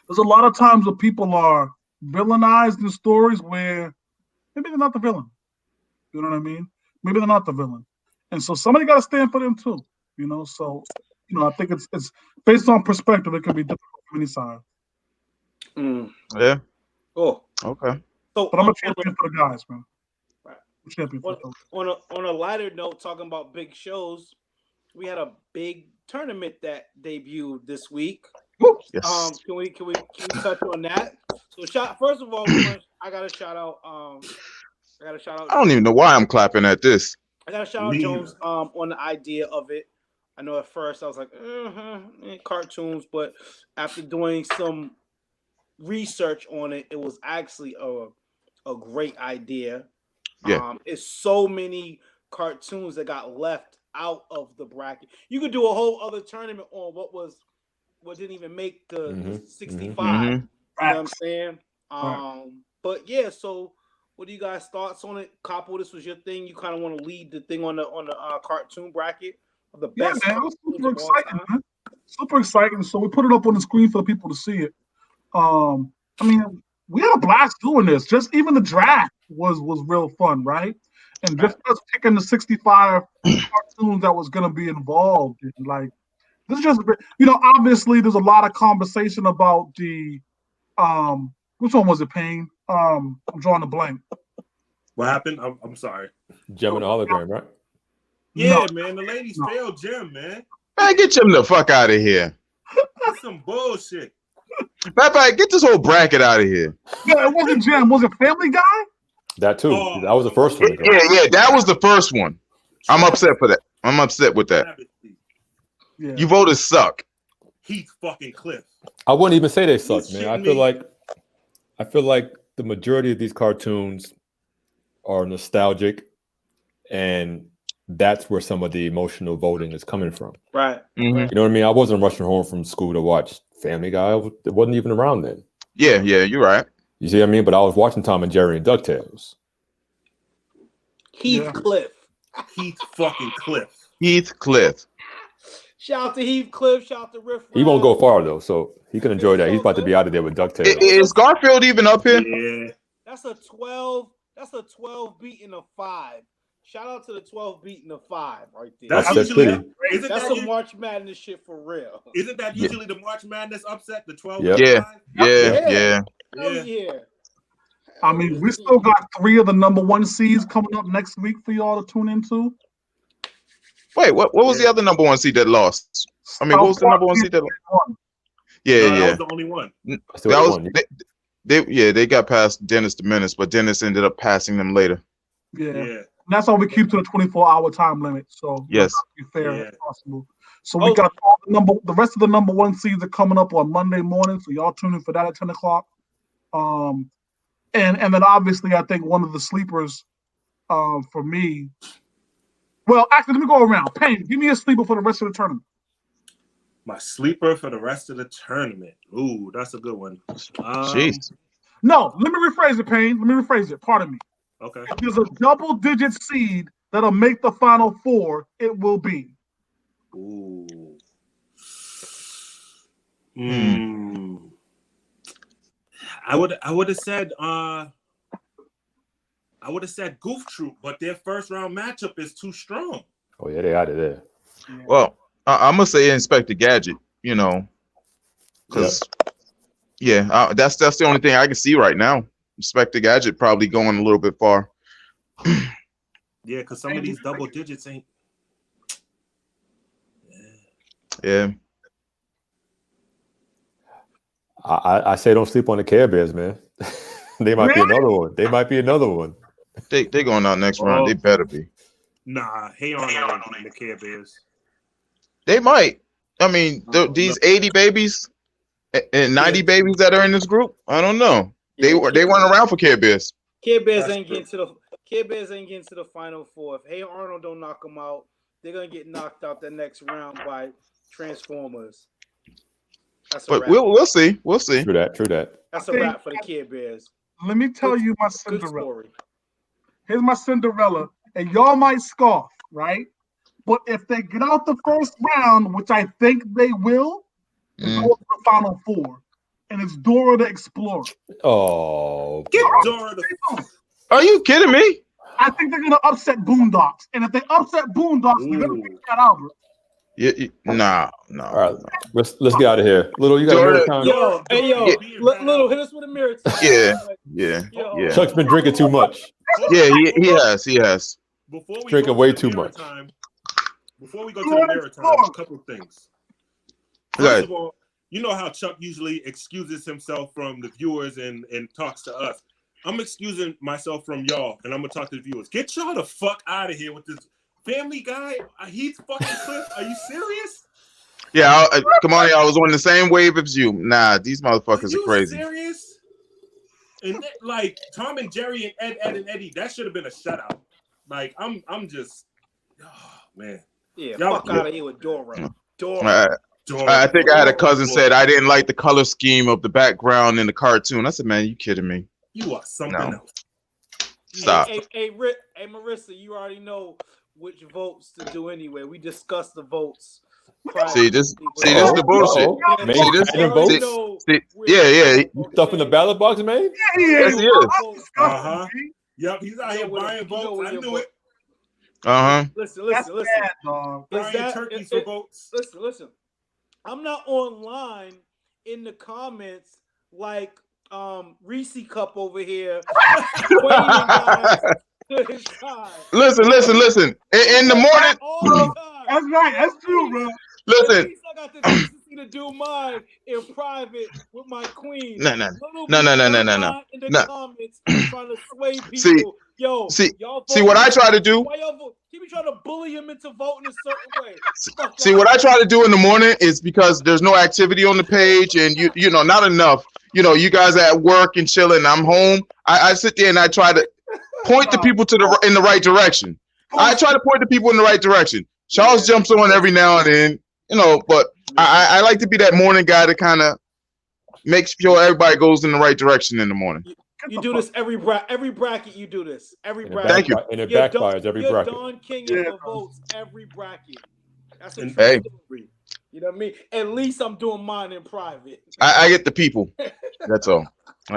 [SPEAKER 4] there's a lot of times where people are villainized in stories where maybe they're not the villain. You know what I mean? Maybe they're not the villain. And so somebody got to stand for them too. So, I think it's based on perspective. It can be difficult from any side.
[SPEAKER 5] Yeah.
[SPEAKER 8] Oh.
[SPEAKER 5] Okay.
[SPEAKER 8] So,
[SPEAKER 4] but I'm a champion for the guys, man.
[SPEAKER 8] On a lighter note, talking about big shows, we had a big tournament that debuted this week.
[SPEAKER 5] Yes.
[SPEAKER 8] Can we touch on that? So, first of all, I got to shout out.
[SPEAKER 5] I don't even know why I'm clapping at this.
[SPEAKER 8] I got to shout out Jones on the idea of it. I know at first I was like, cartoons, but after doing some research on it, it was actually a great idea.
[SPEAKER 5] Yeah.
[SPEAKER 8] It's so many cartoons that got left out of the bracket. You could do a whole other tournament on what didn't even make the 65.
[SPEAKER 5] Mm-hmm.
[SPEAKER 8] You know what I'm saying? But yeah, so what do you guys' thoughts on it? Capo, this was your thing. You kind of want to lead the thing on the cartoon bracket of the best.
[SPEAKER 4] Yeah, man, it was super exciting, man. Super exciting. So we put it up on the screen for the people to see it. I mean, we had a blast doing this. Just even the draft was real fun, right? And just us picking the 65 cartoons that was going to be involved. And like, this is just, obviously there's a lot of conversation about the, which one was it, Payne? I'm drawing a blank.
[SPEAKER 7] What happened? I'm sorry.
[SPEAKER 6] Gem and hologram, right?
[SPEAKER 7] Yeah, man. The ladies failed Gem, man.
[SPEAKER 5] Man, get Jim the fuck out of here.
[SPEAKER 7] That's some bullshit.
[SPEAKER 5] Matter of fact, get this whole bracket out of here.
[SPEAKER 4] Yeah, it wasn't Jim. Was it Family Guy?
[SPEAKER 6] That too. That was the first one.
[SPEAKER 5] Yeah, that was the first one. I'm upset for that. I'm upset with that.
[SPEAKER 4] Yeah.
[SPEAKER 5] You voted suck.
[SPEAKER 7] Heath fucking Cliff.
[SPEAKER 6] I wouldn't even say they suck, man. I feel like the majority of these cartoons are nostalgic, and that's where some of the emotional voting is coming from.
[SPEAKER 8] Right.
[SPEAKER 5] Mm-hmm.
[SPEAKER 6] You know what I mean? I wasn't rushing home from school to watch Family Guy. It wasn't even around then.
[SPEAKER 5] Yeah, you're right.
[SPEAKER 6] You see what I mean? But I was watching Tom and Jerry and DuckTales.
[SPEAKER 8] Heathcliff.
[SPEAKER 7] Heath fucking Cliff.
[SPEAKER 5] Heathcliff.
[SPEAKER 8] Shout out to Heathcliff. Shout out to Riff.
[SPEAKER 6] He won't go far though, so he can enjoy that. He's about to be out of there with DuckTales.
[SPEAKER 5] Is Garfield even up here?
[SPEAKER 7] Yeah.
[SPEAKER 8] That's a 12. That's a 12 beating a 5. Shout out to the 12 beating a 5 right there.
[SPEAKER 7] That's
[SPEAKER 6] usually
[SPEAKER 8] that's some March Madness shit for real.
[SPEAKER 7] Isn't that usually the March Madness upset? The 12.
[SPEAKER 5] Yeah.
[SPEAKER 8] Hell yeah.
[SPEAKER 4] I mean, we still got 3 of the number 1 seeds coming up next week for y'all to tune into.
[SPEAKER 5] Wait, what was the other number 1 seed that lost? I mean, what was the number 1 seed that lost?
[SPEAKER 7] That was the only one.
[SPEAKER 5] They got past Dennis the Menace, but Dennis ended up passing them later.
[SPEAKER 4] Yeah. And that's why we keep to the 24-hour time limit. So
[SPEAKER 5] yes,
[SPEAKER 4] be fair as possible. So we got the rest of the number 1 seeds are coming up on Monday morning. So y'all tune in for that at 10 o'clock. And then obviously I think one of the sleepers for me. Well, actually, let me go around. Payne, give me a sleeper for the rest of the tournament.
[SPEAKER 7] My sleeper for the rest of the tournament. Ooh, that's a good one.
[SPEAKER 5] Jeez.
[SPEAKER 4] No, let me rephrase it, Payne. Let me rephrase it. Pardon me.
[SPEAKER 7] Okay.
[SPEAKER 4] If there's a double-digit seed that'll make the Final Four, it will be.
[SPEAKER 7] Ooh. I would have said Goof Troop, but their first round matchup is too strong.
[SPEAKER 6] Oh yeah, they out of there.
[SPEAKER 5] Well, I'm gonna say Inspector Gadget. Because that's the only thing I can see right now. Inspector Gadget probably going a little bit far.
[SPEAKER 7] Yeah, because some of these double digits ain't.
[SPEAKER 5] Yeah.
[SPEAKER 6] I say don't sleep on the Care Bears, man. They might be another one. They might be another one.
[SPEAKER 5] They going out next round. They better be.
[SPEAKER 7] Nah, hey on the Care Bears.
[SPEAKER 5] They might. I mean, these 80 babies and 90 babies that are in this group, I don't know. They weren't around for Care Bears.
[SPEAKER 8] Care Bears ain't getting to the Final Four. If Hey Arnold don't knock them out, they're gonna get knocked out the next round by Transformers.
[SPEAKER 5] But we'll see. We'll see.
[SPEAKER 6] True that.
[SPEAKER 8] That's a wrap for the Care Bears.
[SPEAKER 4] Let me tell you my Cinderella. Here's my Cinderella, and y'all might scoff, right? But if they get out the first round, which I think they will, go to the Final Four, and it's Dora the Explorer.
[SPEAKER 6] Oh,
[SPEAKER 7] get Dora the.
[SPEAKER 5] Are you kidding me?
[SPEAKER 4] I think they're gonna upset Boondocks, and if they upset Boondocks, they're gonna beat Cat Albert.
[SPEAKER 5] No.
[SPEAKER 6] All right, let's get out of here. Little, you got a mirror time?
[SPEAKER 8] Little, hit us with a mirror time.
[SPEAKER 5] Yeah.
[SPEAKER 6] Chuck's been drinking too much.
[SPEAKER 5] Yeah, he has.
[SPEAKER 6] Drinking way too much.
[SPEAKER 7] Before we go to the mirror time, a couple of things. First of all, you know how Chuck usually excuses himself from the viewers and talks to us. I'm excusing myself from y'all, and I'm gonna talk to the viewers. Get y'all the fuck out of here with this Family Guy. He's fucking Cliff. Are you serious?
[SPEAKER 5] Yeah, come on, I was on the same wave as you. Nah, these motherfuckers are crazy.
[SPEAKER 7] Serious? And like Tom and Jerry and Ed and Eddie, that should have been a shutout. Like I'm just, oh man.
[SPEAKER 8] Yeah, fuck out of here with Dora.
[SPEAKER 5] I think I had a cousin said I didn't like the color scheme of the background in the cartoon. I said, man, you kidding me?
[SPEAKER 7] You are something else.
[SPEAKER 5] Stop.
[SPEAKER 8] Hey, Marissa, you already know which votes to do anyway. We discussed the votes.
[SPEAKER 5] See this the bullshit.
[SPEAKER 6] Stuff in the ballot box, man.
[SPEAKER 5] Yes, he is.
[SPEAKER 7] Yep, he's out here buying votes. I knew it.
[SPEAKER 8] Listen.
[SPEAKER 7] Buying turkeys for votes.
[SPEAKER 8] Listen. I'm not online in the comments like Reese Cup over here.
[SPEAKER 5] Listen. In the morning.
[SPEAKER 4] That's right. That's true, bro.
[SPEAKER 5] Listen.
[SPEAKER 8] At least I got the decency to do mine in private with my queen.
[SPEAKER 5] No.
[SPEAKER 8] In the comments, trying to sway people.
[SPEAKER 5] See what I try to do.
[SPEAKER 8] Why y'all keep trying to bully him into voting a certain way?
[SPEAKER 5] See what I try to do in the morning is because there's no activity on the page, and you know not enough. You know, you guys are at work and chilling. I'm home. I sit there and I try to point the people in the right direction. I try to point the people in the right direction. Charles jumps on every now and then, you know, but I like to be that morning guy to kind of make sure everybody goes in the right direction in the morning.
[SPEAKER 8] You do this every bracket. You do this every bracket.
[SPEAKER 5] Thank you.
[SPEAKER 6] And it backfires every bracket.
[SPEAKER 8] Don King for votes every bracket. That's a true story. You know what I mean? At least I'm doing mine in private.
[SPEAKER 5] I get the people. That's all.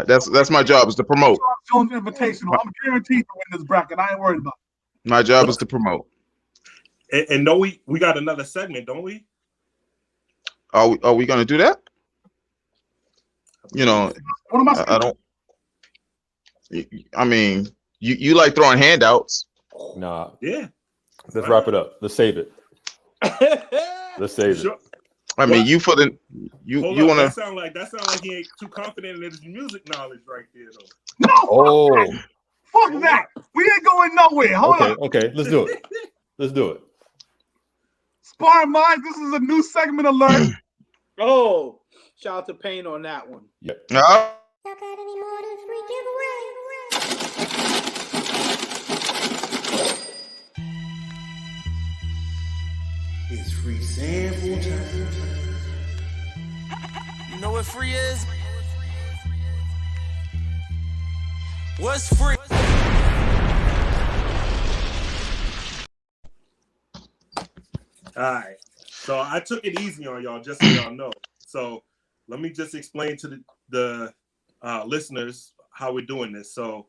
[SPEAKER 5] That's my job is to promote.
[SPEAKER 4] I'm guaranteed to win this bracket. I ain't worried about it.
[SPEAKER 5] My job is to promote.
[SPEAKER 7] And no, we got another segment, don't we?
[SPEAKER 5] Are we gonna do that? You know, I don't. I mean, you like throwing handouts.
[SPEAKER 6] Nah.
[SPEAKER 7] Yeah.
[SPEAKER 6] Let's wrap it up. Let's save it. Let's save it.
[SPEAKER 5] I mean, you want to.
[SPEAKER 7] That sound like he ain't too confident in his music knowledge right there, though.
[SPEAKER 4] No.
[SPEAKER 6] Oh.
[SPEAKER 4] Fuck that. We ain't going nowhere. Hold on.
[SPEAKER 6] Okay. Let's do it. Let's do it.
[SPEAKER 4] Sparring Minds. This is a new segment alert.
[SPEAKER 8] Oh, shout out to Payne on that one.
[SPEAKER 6] Yep.
[SPEAKER 5] No.
[SPEAKER 9] Y'all got any more than free giveaway?
[SPEAKER 3] It's free sample time.
[SPEAKER 10] You know what free is? What's free?
[SPEAKER 7] All right. So I took it easy on y'all, just so y'all know. So let me just explain to the listeners how we're doing this. So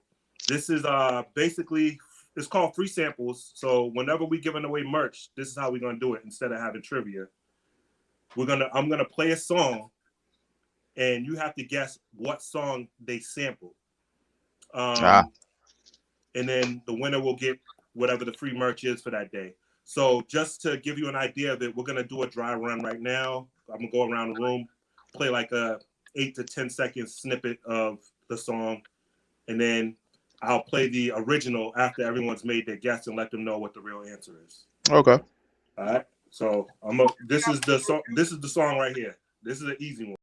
[SPEAKER 7] this is basically, it's called free samples. So whenever we're giving away merch, this is how we're gonna do it instead of having trivia. I'm gonna play a song, and you have to guess what song they sampled. And then the winner will get whatever the free merch is for that day. So just to give you an idea of it, we're gonna do a dry run right now. I'm gonna go around the room, play like a 8 to 10 second snippet of the song, and then I'll play the original after everyone's made their guess and let them know what the real answer is.
[SPEAKER 5] Okay.
[SPEAKER 7] All right. So this is the song. This is the song right here. This is an easy one.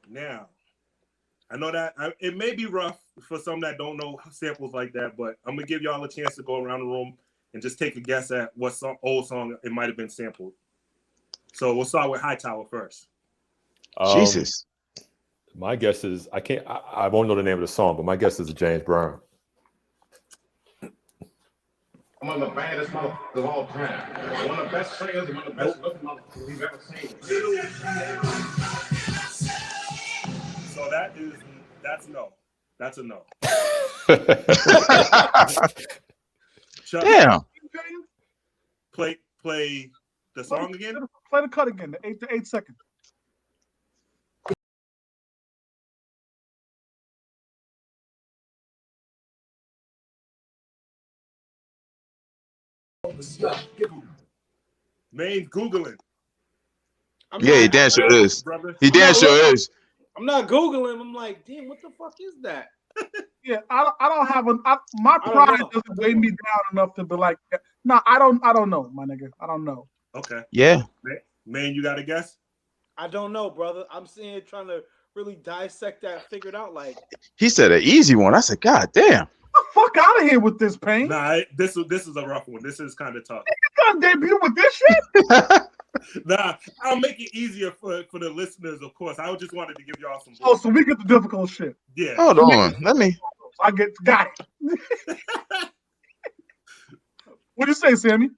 [SPEAKER 7] Now, I know that it may be rough for some that don't know samples like that, but I'm gonna give y'all a chance to go around the room and just take a guess at what old song it might have been sampled. So we'll start with Hightower first.
[SPEAKER 5] Jesus.
[SPEAKER 6] My guess is I won't know the name of the song, but my guess is James Brown.
[SPEAKER 11] I'm one of the baddest motherfuckers of all time. One of the best singers and one of the best looking motherfuckers we've ever seen.
[SPEAKER 7] So that's no. That's a no. Chuck,
[SPEAKER 5] Damn.
[SPEAKER 7] play the song again.
[SPEAKER 4] Play the cut again. The 8 to 8 seconds.
[SPEAKER 7] Main Googling.
[SPEAKER 5] Yeah, he damn sure is. He damn sure is.
[SPEAKER 8] I'm not Googling. I'm like, damn, what the fuck is that?
[SPEAKER 4] Yeah, I don't have my pride doesn't weigh me down enough to be like, no, I don't know, my nigga. I don't know.
[SPEAKER 7] Okay.
[SPEAKER 5] Yeah.
[SPEAKER 7] Man, you got a guess?
[SPEAKER 8] I don't know, brother. I'm sitting here trying to really dissect that, figure it out. Like,
[SPEAKER 5] He said an easy one. I said, God damn.
[SPEAKER 4] Get the fuck out of here with this, Pain.
[SPEAKER 7] Nah, this is a rough one. This is kind of tough.
[SPEAKER 4] You gonna debut with this shit?
[SPEAKER 7] Nah, I'll make it easier for the listeners, of course. I just wanted to give y'all some.
[SPEAKER 4] Oh, so we get the difficult shit.
[SPEAKER 7] Yeah.
[SPEAKER 5] Hold on. Let me.
[SPEAKER 4] Got it. What'd you say, Sammy?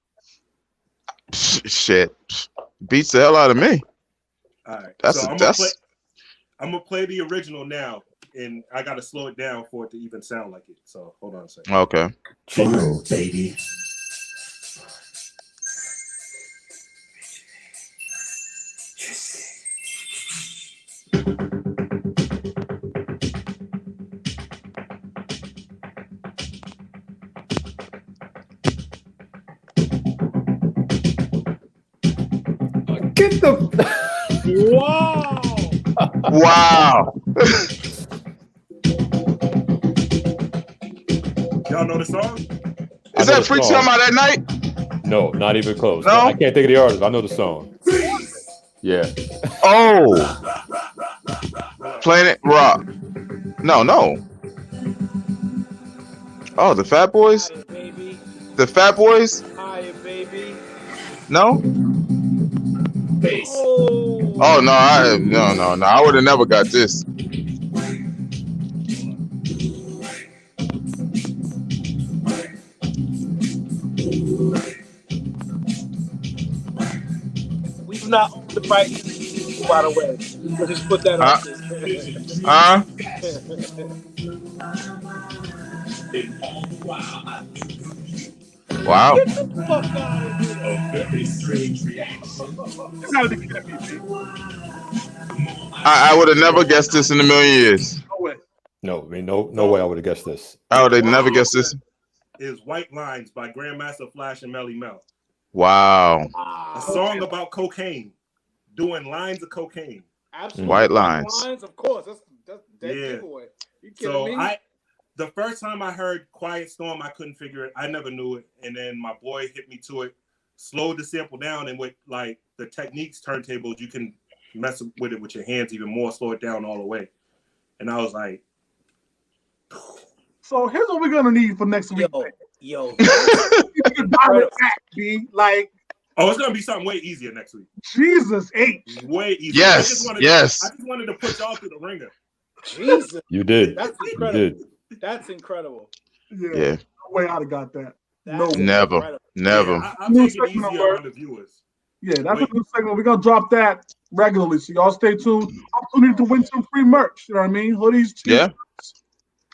[SPEAKER 5] Shit. Beats the hell out of me.
[SPEAKER 7] All right.
[SPEAKER 5] That's
[SPEAKER 7] I'm gonna play the original now, and I gotta slow it down for it to even sound like it. So hold on a second.
[SPEAKER 5] Okay.
[SPEAKER 1] Jingle, baby.
[SPEAKER 6] Get the
[SPEAKER 8] wow.
[SPEAKER 5] Wow.
[SPEAKER 7] Y'all know the song?
[SPEAKER 5] Is that Freak Time Out at Night?
[SPEAKER 6] No, not even close.
[SPEAKER 5] No?
[SPEAKER 6] I can't think of the artist. I know the song. Yeah.
[SPEAKER 5] Oh. Planet Rock. No. Oh, the Fat Boys?
[SPEAKER 8] Higher, baby.
[SPEAKER 5] The Fat Boys?
[SPEAKER 8] Higher, baby.
[SPEAKER 5] No? Oh no, I would have never got this.
[SPEAKER 8] We've not owned the right, by the way. We'll just put that out
[SPEAKER 5] Wow.
[SPEAKER 8] Get the fuck out of here.
[SPEAKER 1] A very strange reaction.
[SPEAKER 5] I would have never guessed this in a million years.
[SPEAKER 4] No way.
[SPEAKER 6] No, I mean, no way I would have guessed this.
[SPEAKER 5] I would have never guessed this.
[SPEAKER 7] Is White Lines by Grandmaster Flash and Melly Mel.
[SPEAKER 5] Wow.
[SPEAKER 7] A song about cocaine, doing lines of cocaine.
[SPEAKER 8] Absolutely.
[SPEAKER 5] White Lines.
[SPEAKER 8] Of course. That's
[SPEAKER 7] Yeah.
[SPEAKER 8] giveaway. You kidding
[SPEAKER 7] So
[SPEAKER 8] me?
[SPEAKER 7] the first time I heard Quiet Storm, I couldn't figure it. I never knew it. And then my boy hit me to it, slowed the sample down, and with like the Techniques turntables, you can mess with it with your hands even more, slow it down all the way. And I was like,
[SPEAKER 4] So here's what we're gonna need for next week.
[SPEAKER 8] Yo.
[SPEAKER 4] Like,
[SPEAKER 7] oh, it's gonna be something way easier next week.
[SPEAKER 4] Jesus H.
[SPEAKER 7] Way easier.
[SPEAKER 5] Yes,
[SPEAKER 7] I just wanted to put y'all through the ringer.
[SPEAKER 8] Jesus.
[SPEAKER 6] You did.
[SPEAKER 8] That's
[SPEAKER 6] You
[SPEAKER 8] incredible.
[SPEAKER 6] did.
[SPEAKER 8] That's incredible.
[SPEAKER 5] Yeah.
[SPEAKER 4] No way I'd have got that.
[SPEAKER 8] That's
[SPEAKER 5] Never.
[SPEAKER 8] incredible.
[SPEAKER 5] Never.
[SPEAKER 7] Yeah, I'm making it easier on the viewers.
[SPEAKER 4] Yeah, that's a good segment. We're gonna drop that regularly, so y'all stay tuned. Opportunity to win some free merch. You know what I mean? Hoodies,
[SPEAKER 5] Yeah.
[SPEAKER 4] t-shirts,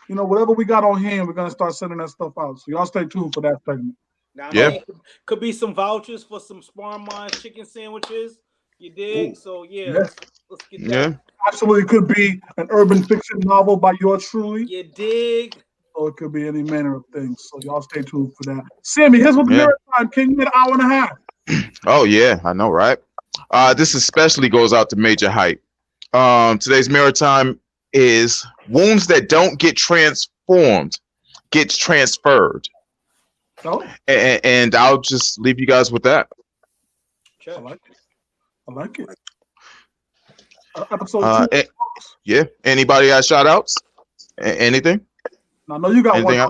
[SPEAKER 4] you know, whatever we got on hand, we're gonna start sending that stuff out. So y'all stay tuned for that segment.
[SPEAKER 8] Now, I mean, could be some vouchers for some Sparring Minds chicken sandwiches. You dig?
[SPEAKER 2] Ooh.
[SPEAKER 8] So let's get that.
[SPEAKER 5] Yeah.
[SPEAKER 4] Absolutely, could be an urban fiction novel by yours truly.
[SPEAKER 8] You dig?
[SPEAKER 4] Or it could be any manner of things. So y'all stay tuned for that. Sammy, here's what the mirror time. King, you had an hour and a half.
[SPEAKER 5] Oh yeah, I know, right? This especially goes out to Major Hype. Today's mirror time is wounds that don't get transformed, gets transferred.
[SPEAKER 4] Oh.
[SPEAKER 5] And I'll just leave you guys with that.
[SPEAKER 4] I like it. I like it. Episode 2.
[SPEAKER 5] Yeah. Anybody got shout outs? Anything?
[SPEAKER 4] I know you got
[SPEAKER 5] anything
[SPEAKER 4] one.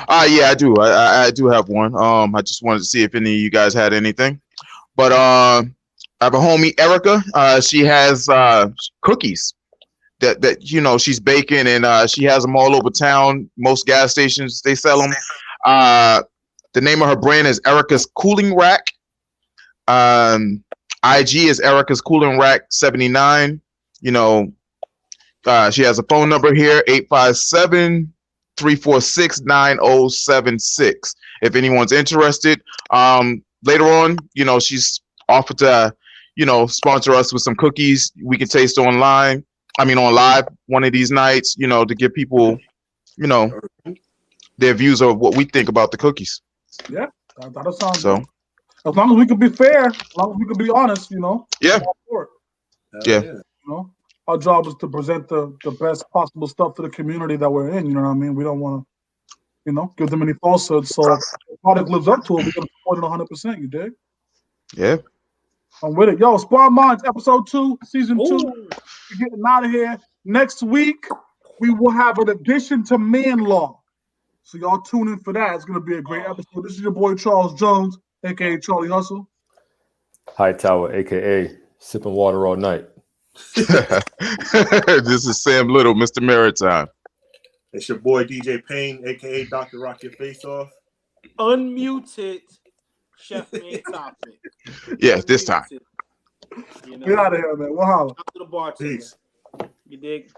[SPEAKER 5] Yeah, I do. I do have one. I just wanted to see if any of you guys had anything. But I have a homie, Erica. She has cookies that you know she's baking, and she has them all over town. Most gas stations they sell them. The name of her brand is Erica's Cooling Rack. IG is Erica's Cooling Rack 79. You know, she has a phone number here, 857-346-9076. If anyone's interested, later on, you know, she's offered to, you know, sponsor us with some cookies we can taste on live one of these nights, you know, to give people, you know, their views of what we think about the cookies.
[SPEAKER 4] Yeah, that'll sound
[SPEAKER 5] so.
[SPEAKER 4] Good. As long as we can be fair, as long as we can be honest, you know.
[SPEAKER 5] Yeah.
[SPEAKER 4] Yeah. You know, our job is to present the best possible stuff to the community that we're in. You know what I mean? We don't want to, you know, give them any falsehoods. So if the product lives up to it, we're gonna support it 100%. You dig?
[SPEAKER 5] Yeah.
[SPEAKER 4] I'm with it. Yo, Sparring Minds, episode 2, season 2. We're getting out of here. Next week, we will have an addition to Man Law. So y'all tune in for that. It's gonna be a great episode. This is your boy Charles Jones, aka Charlie Hustle.
[SPEAKER 6] Hightower, aka sipping water all night.
[SPEAKER 5] This is Sam Little, Mr. Maritime.
[SPEAKER 7] It's your boy DJ Payne, aka Dr. Rock Your Face Off.
[SPEAKER 8] Unmuted Chef Main Topic.
[SPEAKER 5] Yeah, this time.
[SPEAKER 8] You know,
[SPEAKER 4] Get out of here, man. We'll holler.
[SPEAKER 8] Out to the bartender.
[SPEAKER 7] Peace.
[SPEAKER 8] You dig?